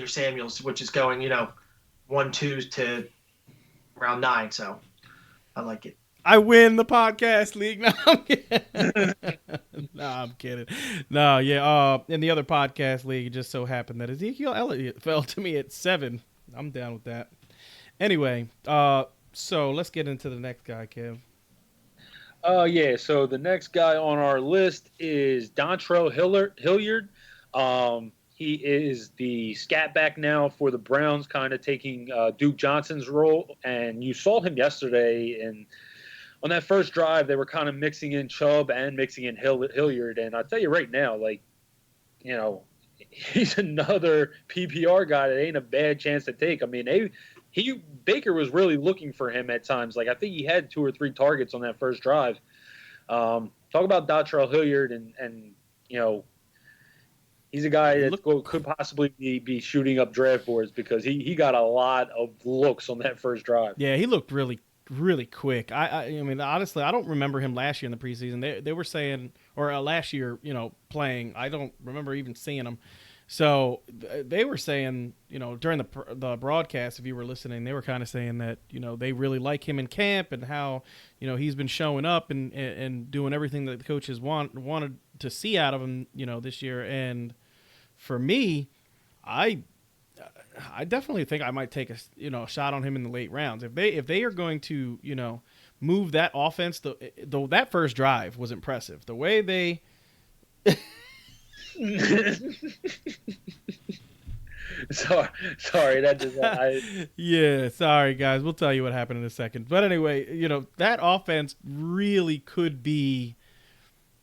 Samuels, which is going, 1, 2 to round 9. So I like it. I win the podcast league. No, I'm kidding. No, I'm kidding. No, yeah. In the other podcast league, it just so happened that Ezekiel Elliott fell to me at 7. I'm down with that. Anyway, so let's get into the next guy, Kev. Yeah, so the next guy on our list is Dontrell Hilliard. He is the scat back now for the Browns, kind of taking Duke Johnson's role. And you saw him yesterday, and on that first drive, they were kind of mixing in Chubb and mixing in Hilliard. And I'll tell you right now, like, you know, he's another PPR guy that ain't a bad chance to take. I mean, Baker was really looking for him at times. Like, I think he had 2 or 3 targets on that first drive. Talk about Dontrell Hilliard, and you know, he's a guy that could possibly be shooting up draft boards because he got a lot of looks on that first drive. Yeah, he looked really, really quick. I mean, honestly, I don't remember him last year in the preseason. They were saying, or last year, you know, playing. I don't remember even seeing him. So they were saying, you know, during the broadcast, if you were listening, they were kind of saying that, you know, they really like him in camp and how, you know, he's been showing up and doing everything that the coaches wanted to see out of him, you know, this year. And for me, I definitely think I might take a shot on him in the late rounds. If they are going to, you know, move that offense, though that first drive was impressive. The way they sorry, that just yeah, sorry guys, we'll tell you what happened in a second. But anyway, you know, that offense really could be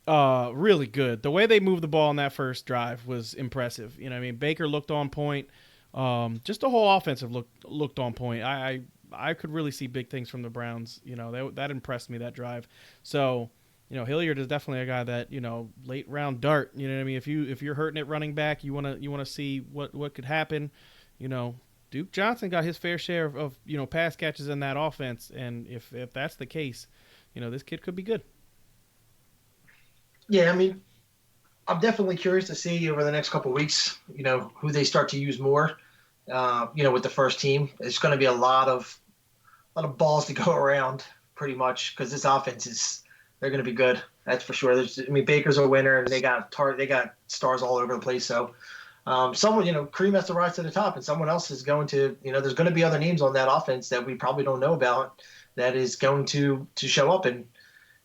really good. The way they moved the ball in that first drive was impressive. You know, I mean, Baker looked on point. Just the whole offensive looked on point. I could really see big things from the Browns. You know, that impressed me, that drive. So, you know, Hilliard is definitely a guy that, you know, late round dart. You know what I mean? If you're hurting at running back, you wanna see what could happen. You know, Duke Johnson got his fair share of you know, pass catches in that offense, and if that's the case, you know, this kid could be good. Yeah, I mean, I'm definitely curious to see over the next couple of weeks, you know, who they start to use more. You know, with the first team, it's going to be a lot of balls to go around, pretty much, because this offense they're going to be good. That's for sure. Baker's a winner, and they got stars all over the place. So, someone, you know, Kareem has to rise to the top, and someone else is going to, you know, there's going to be other names on that offense that we probably don't know about that is going to show up, and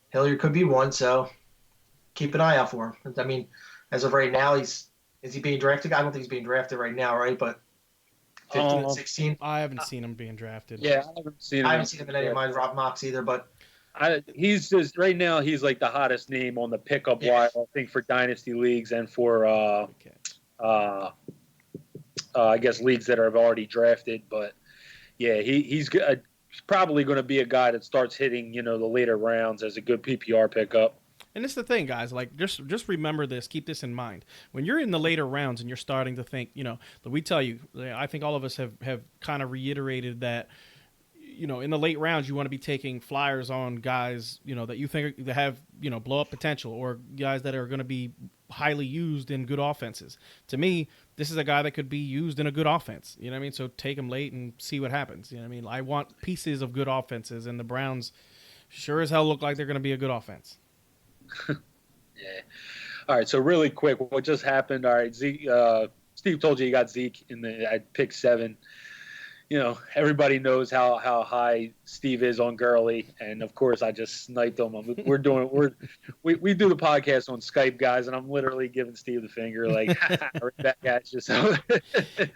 Hilliard could be one. So, keep an eye out for him. I mean, as of right now, is he being drafted? I don't think he's being drafted right now, right? But 15 and 16. I haven't seen him being drafted. Yeah, I haven't seen him in any of my drop mocks either. But he's just right now. He's like the hottest name on the pickup wire, I think, for dynasty leagues and for I guess leagues that have already drafted. But yeah, he's probably going to be a guy that starts hitting, you know, the later rounds as a good PPR pickup. And it's the thing, guys, like just remember this, keep this in mind. When you're in the later rounds and you're starting to think, you know, we tell you, I think all of us have kind of reiterated that, you know, in the late rounds, you want to be taking flyers on guys, you know, that you think that have, you know, blow up potential, or guys that are going to be highly used in good offenses. To me, this is a guy that could be used in a good offense. You know what I mean? So take him late and see what happens. You know what I mean? I want pieces of good offenses, and the Browns sure as hell look like they're going to be a good offense. Yeah. All right. So really quick, what just happened? All right, Zeke. Steve told you got Zeke at pick 7. You know, everybody knows how high Steve is on Gurley, and of course, I just sniped him. We do the podcast on Skype, guys, and I'm literally giving Steve the finger, like right back at you. So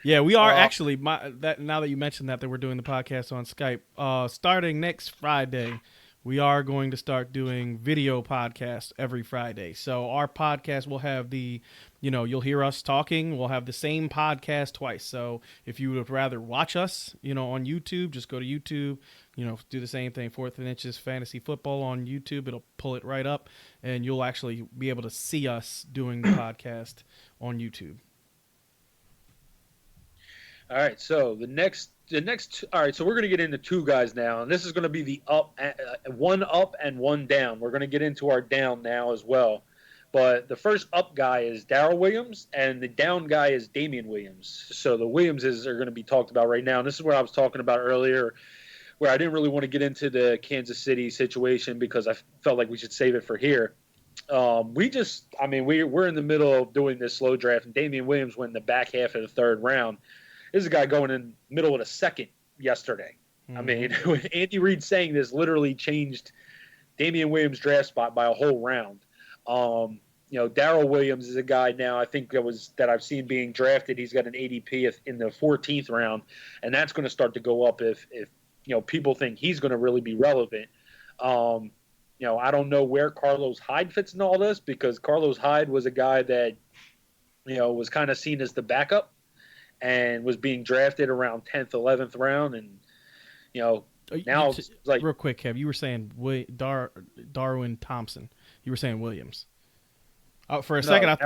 yeah, we are actually. Now that you mentioned that we're doing the podcast on Skype, starting next Friday. We are going to start doing video podcasts every Friday. So our podcast will have you'll hear us talking. We'll have the same podcast twice. So if you would rather watch us, you know, on YouTube, just go to YouTube, you know, do the same thing. 4th and Inches Fantasy Football on YouTube. It'll pull it right up, and you'll actually be able to see us doing the podcast on YouTube. All right, so the next. All right, so we're going to get into 2 guys now, and this is going to be the one up and one down. We're going to get into our down now as well. But the first up guy is Darrell Williams, and the down guy is Damian Williams. So the Williamses are going to be talked about right now, and this is what I was talking about earlier where I didn't really want to get into the Kansas City situation because I felt like we should save it for here. We're in the middle of doing this slow draft, and Damian Williams went in the back half of the third round. This is a guy going in the middle of the second yesterday. Mm-hmm. I mean, Andy Reid saying this literally changed Damian Williams' draft spot by a whole round. Darrell Williams is a guy now I think that I've seen being drafted. He's got an ADP in the 14th round, and that's going to start to go up if people think he's going to really be relevant. I don't know where Carlos Hyde fits in all this, because Carlos Hyde was a guy that was kind of seen as the backup and was being drafted around 10th, 11th round, and now like real quick, Kev, you were saying Darwin Thompson. You were saying Williams. For a second,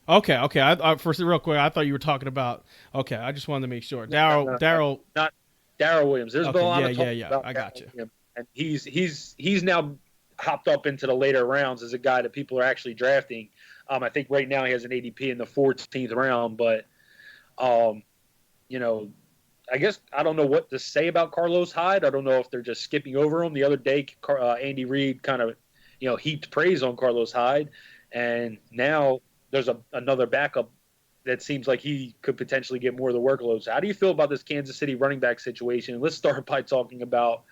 okay. For real quick, I thought you were talking about. Okay, I just wanted to make sure. Darrell, not Darrell Williams. There's been a lot of talk about I got you. And he's now hopped up into the later rounds as a guy that people are actually drafting. I think right now he has an ADP in the 14th round, but I guess I don't know what to say about Carlos Hyde. I don't know if they're just skipping over him. The other day, Andy Reid kind of heaped praise on Carlos Hyde. And now there's another backup that seems like he could potentially get more of the workload. So how do you feel about this Kansas City running back situation? Let's start by talking about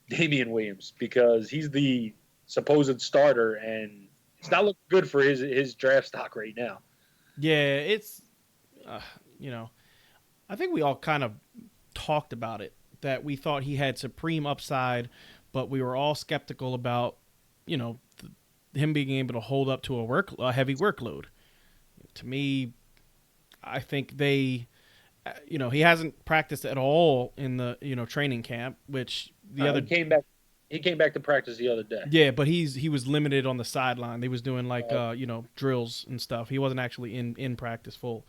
Damian Williams, because he's the supposed starter, and it's not looking good for his draft stock right now. Yeah, it's, I think we all kind of talked about it, that we thought he had supreme upside, but we were all skeptical about, him being able to hold up to a heavy workload. To me, I think he hasn't practiced at all in the training camp, which he came back to practice the other day. Yeah, but he was limited on the sideline. They was doing drills and stuff. He wasn't actually in practice full.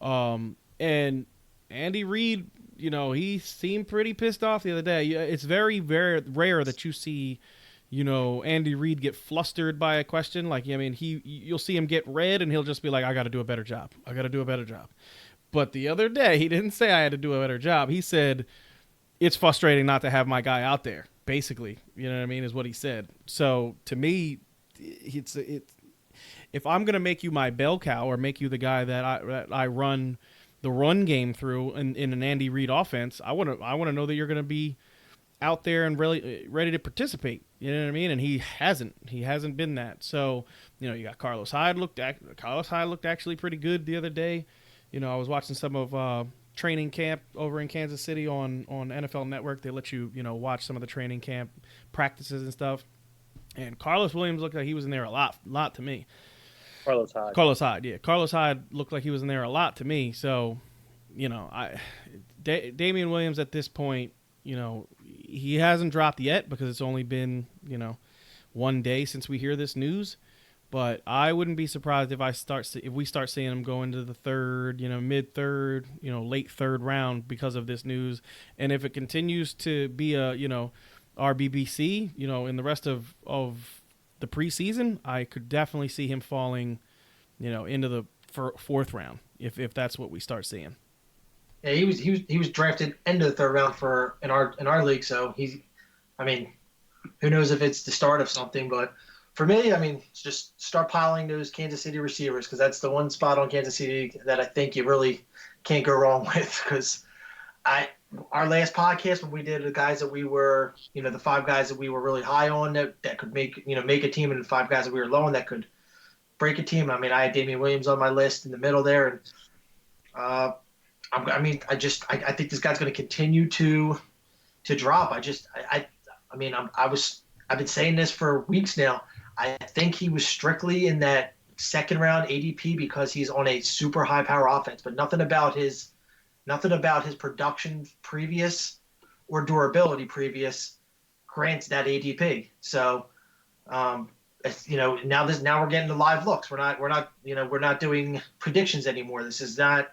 And Andy Reid, he seemed pretty pissed off the other day. It's very, very rare that you see Andy Reid get flustered by a question. You'll see him get red and he'll just be like, I got to do a better job. But the other day, he didn't say I had to do a better job. He said, it's frustrating not to have my guy out there, basically. You know what I mean, is what he said. So to me, it's if I'm going to make you my bell cow, or make you the guy that I run the run game through in an Andy Reid offense, I want to know that you're going to be out there and really ready to participate. You know what I mean? And he hasn't been that. So, you got Carlos Hyde looked actually pretty good the other day. I was watching some of training camp over in Kansas City on NFL Network. They let you, watch some of the training camp practices and stuff. And Carlos Williams looked like he was in there a lot to me. Carlos Hyde, yeah. Carlos Hyde looked like he was in there a lot to me. So, Damian Williams at this point, he hasn't dropped yet, because it's only been, one day since we hear this news. But I wouldn't be surprised if we start seeing him go into the third, mid third, late third round because of this news. And if it continues to be a, our BBC, in the rest of the preseason, I could definitely see him falling, into the fourth round if that's what we start seeing. Yeah, he was drafted end of the third round in our league. So who knows if it's the start of something, but for me, just start piling those Kansas City receivers, because that's the one spot on Kansas City that I think you really can't go wrong with. Because our last podcast, when we did the guys that we were, the 5 guys that we were really high on that could make a team, and the 5 guys that we were low on that could break a team. I had Damian Williams on my list in the middle there, and I think this guy's going to continue to drop. I've been saying this for weeks now. I think he was strictly in that second round ADP because he's on a super high power offense, but nothing about his production previous or durability previous grants that ADP. So, now we're getting the live looks. We're not doing predictions anymore. This is not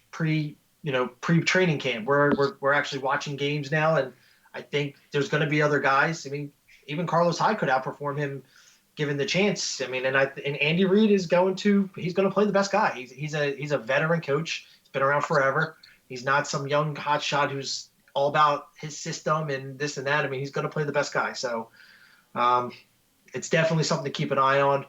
pre-training camp. We're actually watching games now, and I think there's going to be other guys. Even Carlos Hyde could outperform him given the chance. And Andy Reid he's going to play the best guy. He's a veteran coach. He's been around forever. He's not some young hotshot who's all about his system and this and that. I mean, he's going to play the best guy. So it's definitely something to keep an eye on.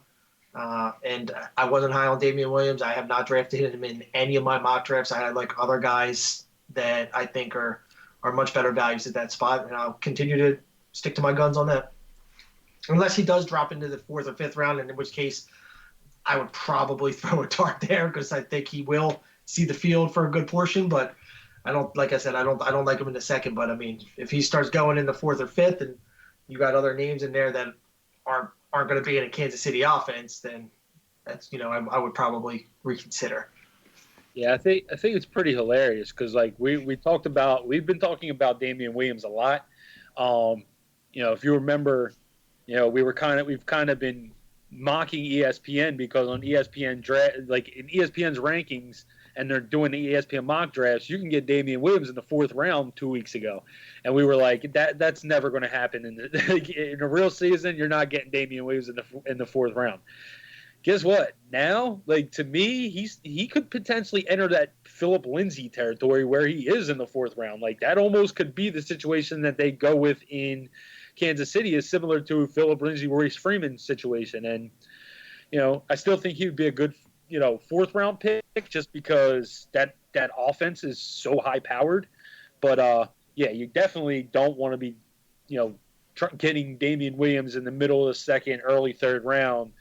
And I wasn't high on Damian Williams. I have not drafted him in any of my mock drafts. I had like other guys that I think are much better values at that spot, and I'll continue to stick to my guns on that. Unless he does drop into the 4th or 5th round, and in which case I would probably throw a dart there because I think he will see the field for a good portion. But I don't, like I said, I don't like him in the 2nd. But I mean, if he starts going in the 4th or 5th, and you got other names in there that aren't going to be in a Kansas City offense, then that's, I would probably reconsider. Yeah, I think it's pretty hilarious because like we've been talking about Damian Williams a lot. If you remember, we've kind of been mocking ESPN because on ESPN like in ESPN's rankings, and they're doing the ESPN mock drafts, you can get Damian Williams in the 4th round 2 weeks ago, and we were like, that's never going to happen in a real season. You're not getting Damian Williams in the 4th round. Guess what? Now, like, to me, he could potentially enter that Philip Lindsay territory where he is in the 4th round. Like, that almost could be the situation that they go with in Kansas City, is similar to Philip Lindsay, Royce Freeman situation. And, I still think he would be a good, 4th round pick just because that offense is so high powered. But, you definitely don't want to be, getting Damian Williams in the middle of the 2nd, early 3rd round,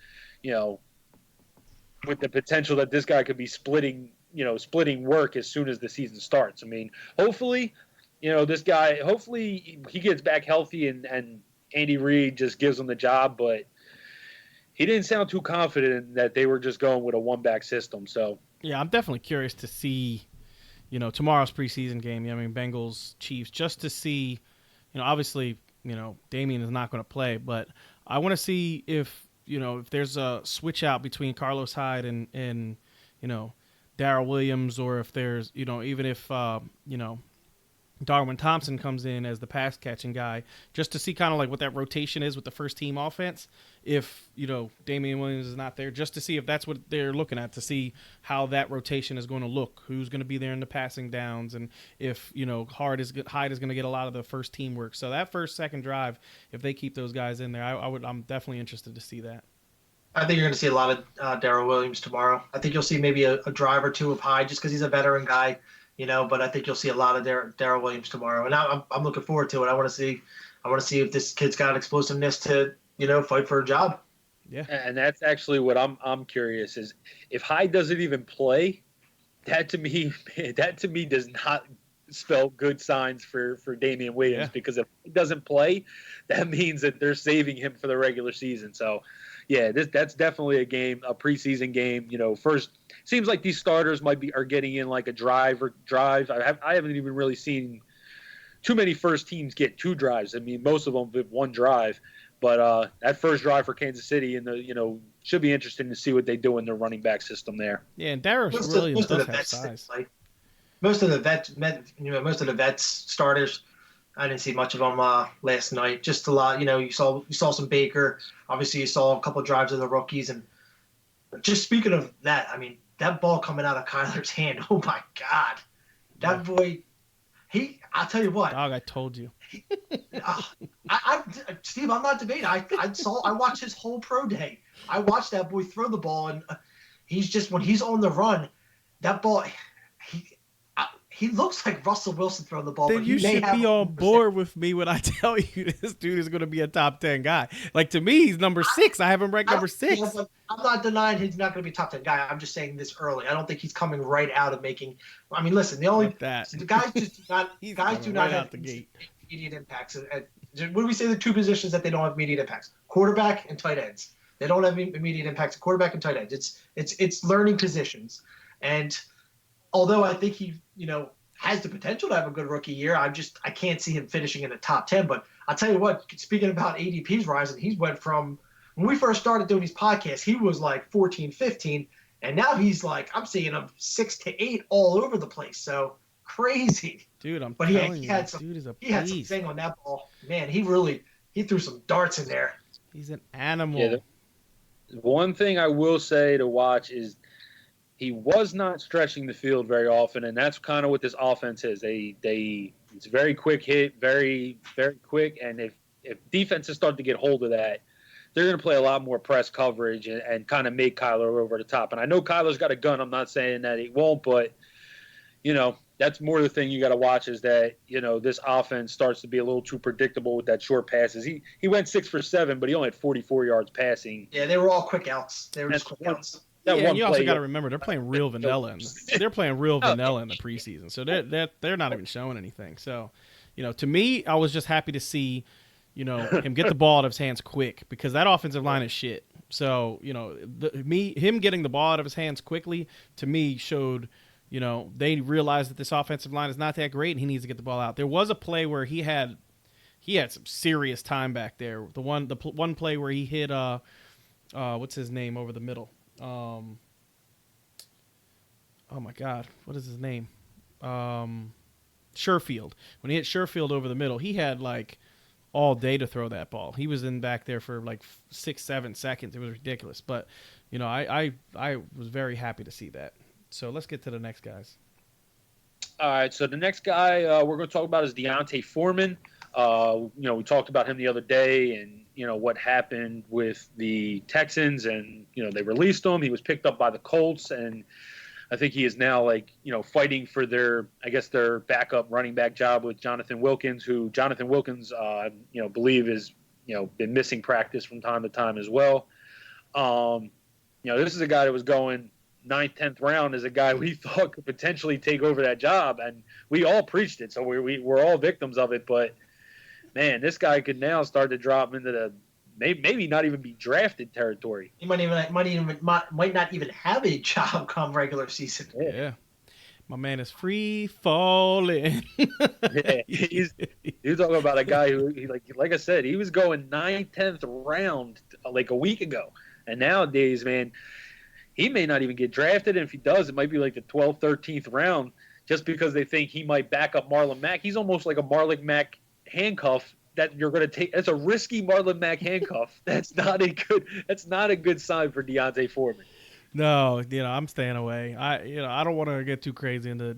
with the potential that this guy could be splitting work as soon as the season starts. I mean, hopefully he gets back healthy and Andy Reid just gives him the job, but he didn't sound too confident that they were just going with a one-back system. So yeah, I'm definitely curious to see, tomorrow's preseason game. I mean, Bengals Chiefs, just to see, obviously, Damian is not going to play, but I want to see if there's a switch out between Carlos Hyde and Darrell Williams, or if there's, even if, Darwin Thompson comes in as the pass catching guy, just to see kind of like what that rotation is with the first team offense. If, Damian Williams is not there, just to see if that's what they're looking at, to see how that rotation is going to look, who's going to be there in the passing downs, and if, Hyde is going to get a lot of the first team work. So that 1st, 2nd drive, if they keep those guys in there, I'm definitely interested to see that. I think you're going to see a lot of Darrell Williams tomorrow. I think you'll see maybe a drive or two of Hyde just because he's a veteran guy, but I think you'll see a lot of Darrell Williams tomorrow. And I'm looking forward to it. I want to see if this kid's got explosiveness to, fight for a job. Yeah. And that's actually what I'm curious is if Hyde doesn't even play, that to me does not spell good signs for Damian Williams, because if he doesn't play, that means that they're saving him for the regular season. So yeah, that's definitely a preseason game. First, seems like these starters are getting in like a drive. I haven't even really seen too many first teams get 2 drives. I mean, most of them have 1 drive. But that first drive for Kansas City, and should be interesting to see what they do in their running back system there. Yeah, and Darrell Williams does have size. Most of the vets starters, I didn't see much of them last night. Just a lot, you saw some Baker. Obviously, you saw a couple of drives of the rookies. And just speaking of that, I mean, that ball coming out of Kyler's hand, oh my God, that boy. I'll tell you what. Dog, I told you. Steve, I'm not debating. I watched his whole pro day. I watched that boy throw the ball, and he's just, when he's on the run, that ball, he looks like Russell Wilson throwing the ball. Then but you should be on board with me when I tell you this dude is going to be a top 10 guy. Like, to me, he's number 6. I have him ranked number 6. Yeah, I'm not denying he's not going to be a top 10 guy. I'm just saying this early. I don't think he's coming right out of making. I mean, listen, the guys just do not have the gate. Immediate impacts. What do we say the 2 positions that they don't have immediate impacts? Quarterback and tight ends. They don't have immediate impacts. Quarterback and tight ends. It's learning positions. And although I think he, has the potential to have a good rookie year, I can't see him finishing in the top 10. But I'll tell you what, speaking about ADP's rising, he went from, when we first started doing these podcasts, he was like 14, 15, and now he's like, I'm seeing him 6 to 8 all over the place. So crazy. Dude, he had some thing on that ball. Man, he threw some darts in there. He's an animal. Yeah, the one thing I will say to watch is he was not stretching the field very often, and that's kind of what this offense is. They It's very quick hit, very, very quick. And if defenses start to get hold of that, they're going to play a lot more press coverage and kind of make Kyler over the top. And I know Kyler's got a gun. I'm not saying that he won't, but, that's more the thing you got to watch is that, this offense starts to be a little too predictable with that short passes. He went 6 for 7, but he only had 44 yards passing. Yeah, they were all quick outs. They were just quick outs. And you also got to remember they're playing real vanilla. They're playing real vanilla in the preseason, so they're not even showing anything. So, to me, I was just happy to see, him get the ball out of his hands quick because that offensive line is shit. So, him getting the ball out of his hands quickly to me showed, they realized that this offensive line is not that great and he needs to get the ball out. There was a play where he had some serious time back there. The one play where he hit what's his name over the middle. Oh my God, what is his name? Sherfield. When he hit Sherfield over the middle, he had like all day to throw that ball. He was in back there for like 6-7 seconds. It was ridiculous. But I was very happy to see that. So let's get to the next guys. All right, so the next guy we're going to talk about is D'Onta Foreman. We talked about him the other day and, what happened with the Texans and, they released him. He was picked up by the Colts, and I think he is now, fighting for their backup running back job with Jonathan Wilkins, who Jonathan Wilkins, believe is, been missing practice from time to time as well. This is a guy that was going 9th, 10th round is a guy we thought could potentially take over that job, and we all preached it, so we're all victims of it. But man, this guy could now start to drop into the maybe not even be drafted territory. He might not even have a job come regular season. Yeah. My man is free falling. Yeah, you're talking about a guy who, like I said, he was going 9th, 10th round like a week ago, and nowadays, man, he may not even get drafted, and if he does, it might be like the 12th, 13th round, just because they think he might back up Marlon Mack. He's almost like a Marlon Mack handcuff that you're going to take. That's a risky Marlon Mack handcuff. That's not a good sign for D'Onta Foreman. No, I'm staying away. I don't want to get too crazy into.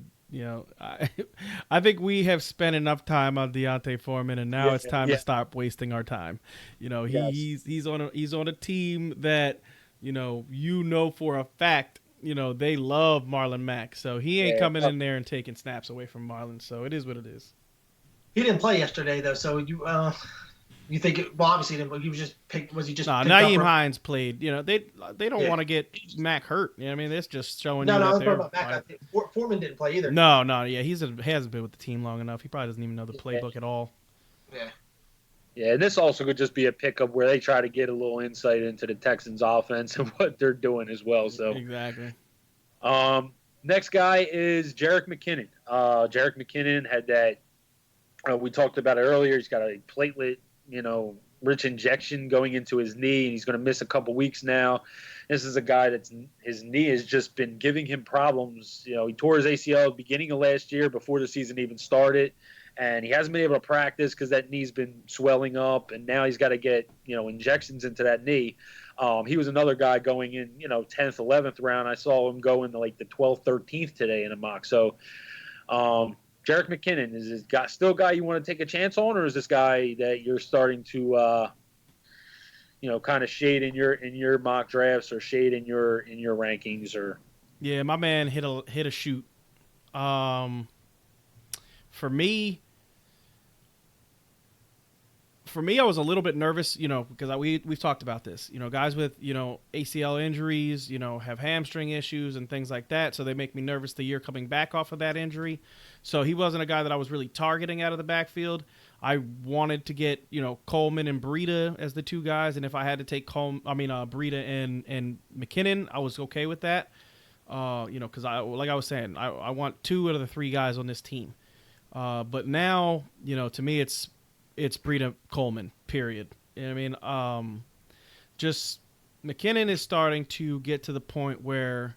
I think we have spent enough time on D'Onta Foreman, and now it's time to stop wasting our time. He's on a team that. For a fact, they love Marlon Mack. So he ain't coming in there and taking snaps away from Marlon. So it is what it is. He didn't play yesterday, though. So you think, obviously he didn't. He was just picked. Was he just? No, Nyheim Hines played. They don't want to get Mack hurt. It's just showing. No, I was talking about Mack. Foreman didn't play either. No, yeah, he hasn't been with the team long enough. He probably doesn't even know the playbook at all. Yeah. Yeah, this also could just be a pickup where they try to get a little insight into the Texans' offense and what they're doing as well. So exactly. Next guy is Jerick McKinnon. Jerick McKinnon had that. We talked about it earlier. He's got a platelet, rich injection going into his knee, and he's going to miss a couple weeks now. This is a guy that's his knee has just been giving him problems. He tore his ACL at the beginning of last year before the season even started. And he hasn't been able to practice because that knee's been swelling up, and now he's got to get injections into that knee. He was another guy going in 10th, 11th round. I saw him go in the 12th, 13th today in a mock. So Jerick McKinnon is this guy still a guy you want to take a chance on, or is this guy that you're starting to kind of shade in your mock drafts or shade in your rankings? Or yeah, my man hit a shoot. For me, I was a little bit nervous, because we've talked about this. Guys with, ACL injuries, have hamstring issues and things like that. So they make me nervous the year coming back off of that injury. So he wasn't a guy that I was really targeting out of the backfield. I wanted to get, Coleman and Breida as the two guys. And if I had to take Breida and McKinnon, I was okay with that. Because like I was saying, I want 2 out of the 3 guys on this team. But now, to me, it's Breida Coleman, period. Just McKinnon is starting to get to the point where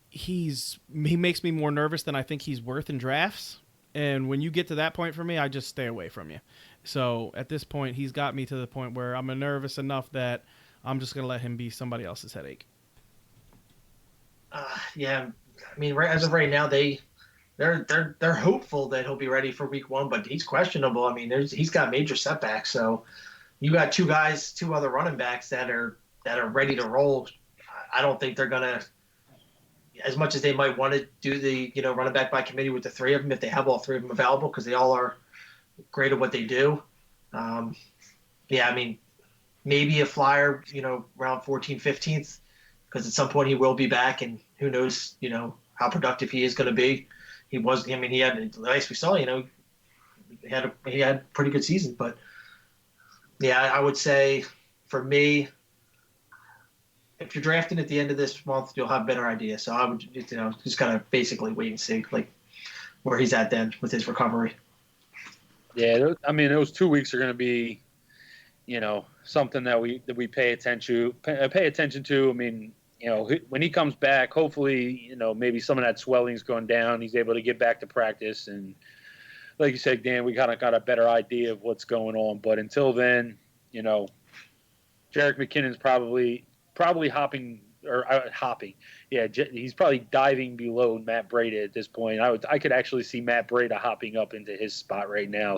he makes me more nervous than I think he's worth in drafts. And when you get to that point for me, I just stay away from you. So at this point, he's got me to the point where I'm nervous enough that I'm just going to let him be somebody else's headache. Yeah. As of right now, they they're hopeful that he'll be ready for week 1, but he's questionable. I mean, he's got major setbacks. So you got two other running backs that are ready to roll. I don't think they're gonna, as much as they might want to do the running back by committee with the three of them, if they have all three of them available, because they all are great at what they do. Yeah, I mean, maybe a flyer, around 14th, 15th, because at some point he will be back, and who knows, how productive he is going to be. He had, as we saw, he had a pretty good season. But yeah, I would say for me, if you're drafting at the end of this month, you'll have a better idea. So I would, just kind of basically wait and see, like, where he's at then with his recovery. Yeah, I mean, those 2 weeks are going to be, something that we pay attention to. I mean, when he comes back, hopefully, maybe some of that swelling's going down. He's able to get back to practice, and like you said, Dan, we kind of got a better idea of what's going on. But until then, Jerick McKinnon's probably hopping. Yeah, he's probably diving below Matt Breida at this point. I could actually see Matt Breida hopping up into his spot right now,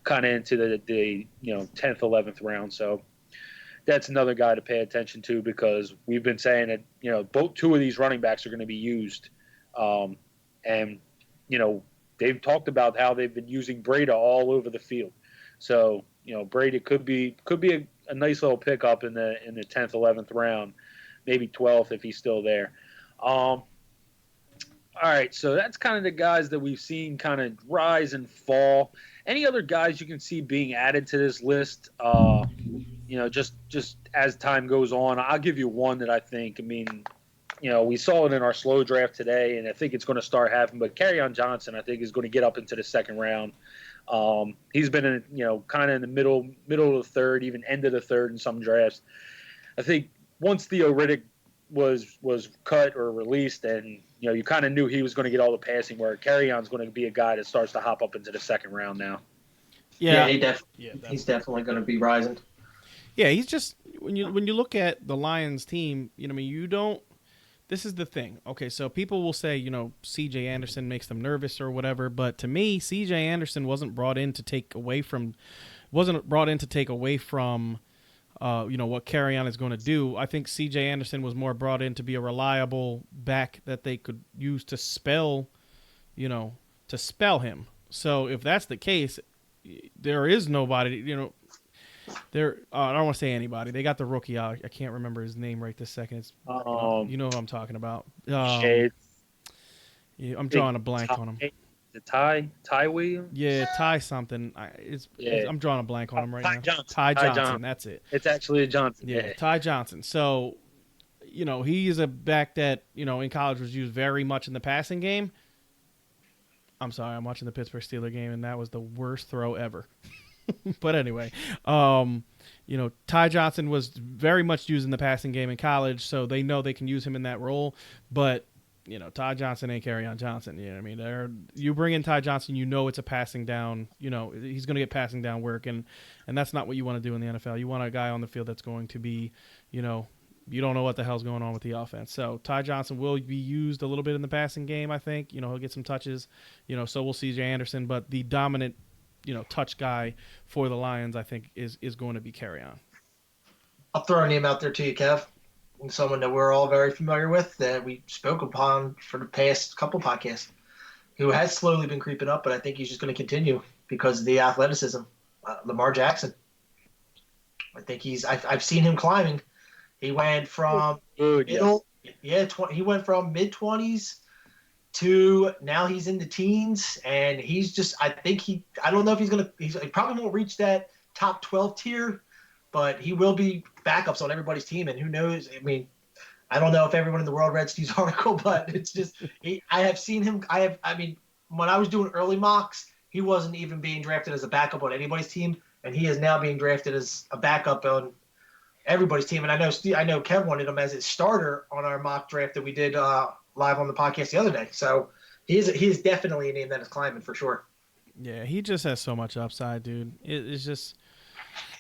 kind of into the 10th, 11th round. So that's another guy to pay attention to, because we've been saying that two of these running backs are going to be used, and they've talked about how they've been using Breida all over the field. So Breida could be a nice little pickup in the 10th, 11th round. Maybe 12th if he's still there. All right, so that's kind of the guys that we've seen kind of rise and fall. Any other guys you can see being added to this list? Just as time goes on, I'll give you one that I think. I mean, we saw it in our slow draft today, and I think it's going to start happening. But Kerryon Johnson, I think, is going to get up into the second round. He's been in, kind of in the middle of the third, even end of the third in some drafts. I think once Theo Riddick was cut or released, and you kind of knew he was going to get all the passing work, Kerryon's going to be a guy that starts to hop up into the second round now. Yeah, he's definitely going to be rising. Yeah, he's just, when you look at the Lions team, you don't. This is the thing. Okay, so people will say, C.J. Anderson makes them nervous or whatever, but to me, C.J. Anderson wasn't brought in to take away from what Kerryon is going to do. I think C.J. Anderson was more brought in to be a reliable back that they could use to spell him. So if that's the case, there is nobody, I don't want to say anybody. They got the rookie. I can't remember his name right this second. It's, you know who I'm talking about. Yeah, I'm drawing a blank on him. The Ty Williams? Yeah, Ty something. I'm drawing a blank on him right now. Johnson. Ty Johnson, that's it. It's actually a Johnson. Yeah, Ty Johnson. So, he is a back that, in college was used very much in the passing game. I'm sorry, I'm watching the Pittsburgh Steelers game, and that was the worst throw ever. But anyway, Ty Johnson was very much used in the passing game in college, so they know they can use him in that role. But Ty Johnson ain't Kerryon Johnson. You know what I mean? You bring in Ty Johnson, it's a passing down. He's going to get passing down work, and that's not what you want to do in the NFL. You want a guy on the field that's going to be, you don't know what the hell's going on with the offense. So Ty Johnson will be used a little bit in the passing game, I think. He'll get some touches. So will C.J. Anderson, but the dominant, touch guy for the Lions, I think, is going to be Kerryon. I'll throw a name out there to you, Kev. Someone that we're all very familiar with, that we spoke upon for the past couple podcasts, who has slowly been creeping up, but I think he's just going to continue because of the athleticism. Lamar Jackson. I think I've seen him climbing. He went from he went from mid-20s to now he's in the teens, and he's just, I don't know if he probably won't reach that top 12 tier, but he will be backups on everybody's team, and who knows? I mean, I don't know if everyone in the world read Steve's article, but it's just I have seen him. When I was doing early mocks, he wasn't even being drafted as a backup on anybody's team, and he is now being drafted as a backup on everybody's team. And I know Kev wanted him as his starter on our mock draft that we did live on the podcast the other day. So he is definitely a name that is climbing for sure. Yeah, he just has so much upside, dude. It's just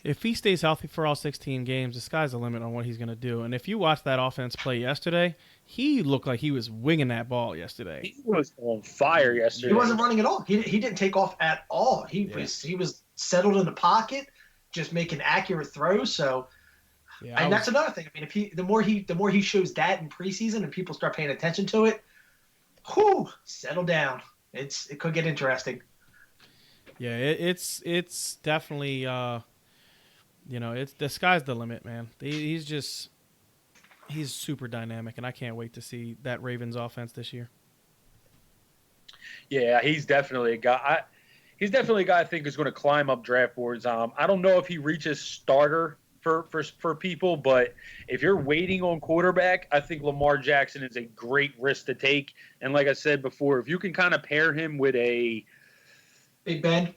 if he stays healthy for all 16 games, the sky's the limit on what he's going to do. And if you watch that offense play yesterday, he looked like he was winging that ball yesterday. He was on fire yesterday. He wasn't running at all. He didn't take off at all. He was settled in the pocket, just making accurate throws. So, and that's another thing. I mean, the more he shows that in preseason and people start paying attention to it, settle down. It could get interesting. Yeah, it's definitely it's the sky's the limit, man. He's super dynamic, and I can't wait to see that Ravens offense this year. Yeah, he's definitely a guy. He's definitely a guy I think is going to climb up draft boards. I don't know if he reaches starter for people, but if you're waiting on quarterback, I think Lamar Jackson is a great risk to take. And like I said before, if you can kind of pair him with a Big Ben.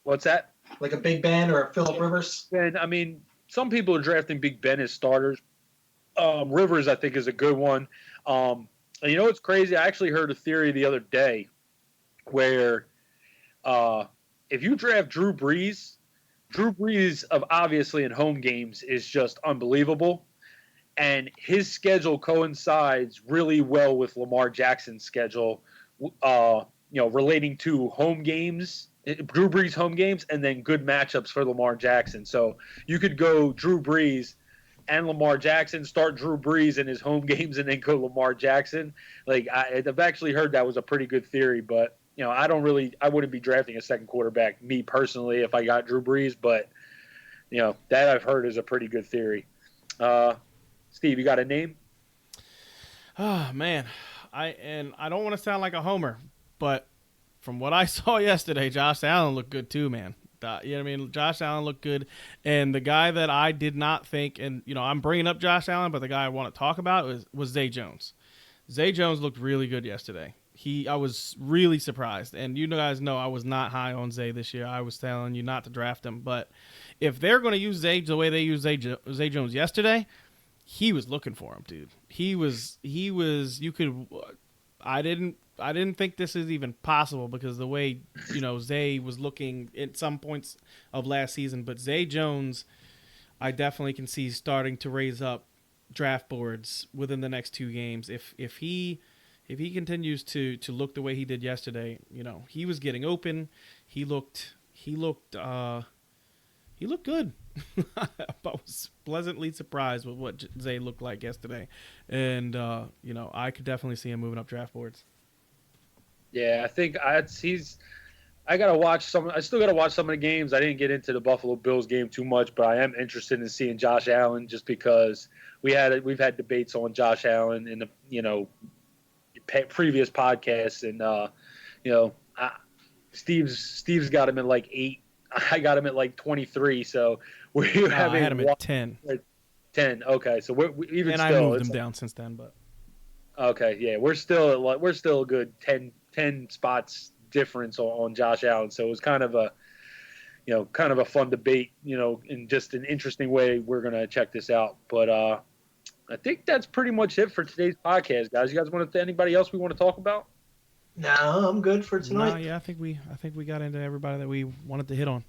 What's that? Like a Big Ben or a Phillip Rivers? And I mean, some people are drafting Big Ben as starters. Rivers, I think, is a good one. And you know what's crazy? I actually heard a theory the other day where if you draft Drew Brees of obviously in home games is just unbelievable. And his schedule coincides really well with Lamar Jackson's schedule, relating to home games, Drew Brees home games, and then good matchups for Lamar Jackson. So you could go Drew Brees and Lamar Jackson, start Drew Brees in his home games, and then go Lamar Jackson. Like I've actually heard that was a pretty good theory, but I wouldn't be drafting a second quarterback, me personally, if I got Drew Brees, but that I've heard is a pretty good theory. Steve, you got a name? Oh man, I don't want to sound like a homer, but from what I saw yesterday, Josh Allen looked good too, man. You know what I mean? Josh Allen looked good, and the guy that I did not think, and I'm bringing up Josh Allen, but the guy I want to talk about was Zay Jones. Zay Jones looked really good yesterday. I was really surprised, and you guys know I was not high on Zay this year. I was telling you not to draft him, but if they're going to use Zay the way they used Zay Jones yesterday, he was looking for him, dude. He was. You could. I didn't think this is even possible because the way Zay was looking at some points of last season, but Zay Jones, I definitely can see starting to raise up draft boards within the next 2 games. If he continues to look the way he did yesterday, he was getting open. He looked good. I was pleasantly surprised with what Zay looked like yesterday, and I could definitely see him moving up draft boards. Yeah, I think I gotta watch some. I still gotta watch some of the games. I didn't get into the Buffalo Bills game too much, but I am interested in seeing Josh Allen just because we've had debates on Josh Allen in the previous podcasts, and Steve's got him at like 8. I got him at like 23, so I had him at 10. 10. Okay, so we even and still, I moved him down since then, but okay, yeah, we're still a good 10 spots difference on Josh Allen. So it was kind of a fun debate, in just an interesting way. We're gonna check this out, but I think that's pretty much it for today's podcast, guys. You guys anybody else we want to talk about? No, I'm good for tonight. No, yeah, I think we got into everybody that we wanted to hit on.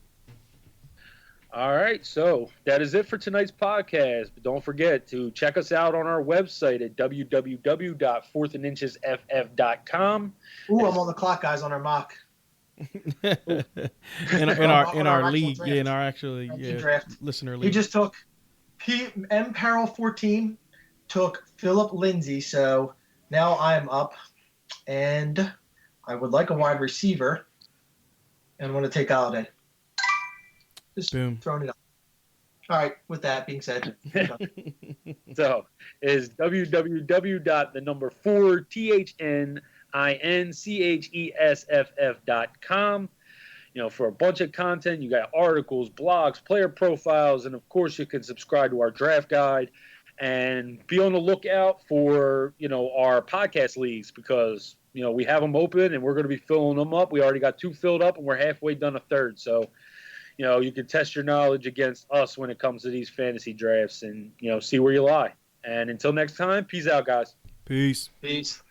All right, so that is it for tonight's podcast. But don't forget to check us out on our website at www.fourthandinchesff.com. Ooh, I'm on the clock, guys, on our mock. in our league, draft. In our actually draft. Listener league. He just took M Peril 14, took Philip Lindsay, so now I'm up, and I would like a wide receiver, and want to take Holiday. Just Boom. Throwing it up. All right, with that being said. So is www.4THNINCHESFF.com. For a bunch of content, you got articles, blogs, player profiles, and of course you can subscribe to our draft guide and be on the lookout for, our podcast leagues because, we have them open and we're going to be filling them up. We already got 2 filled up and we're halfway done a third. So, you can test your knowledge against us when it comes to these fantasy drafts and, see where you lie. And until next time, peace out, guys. Peace. Peace.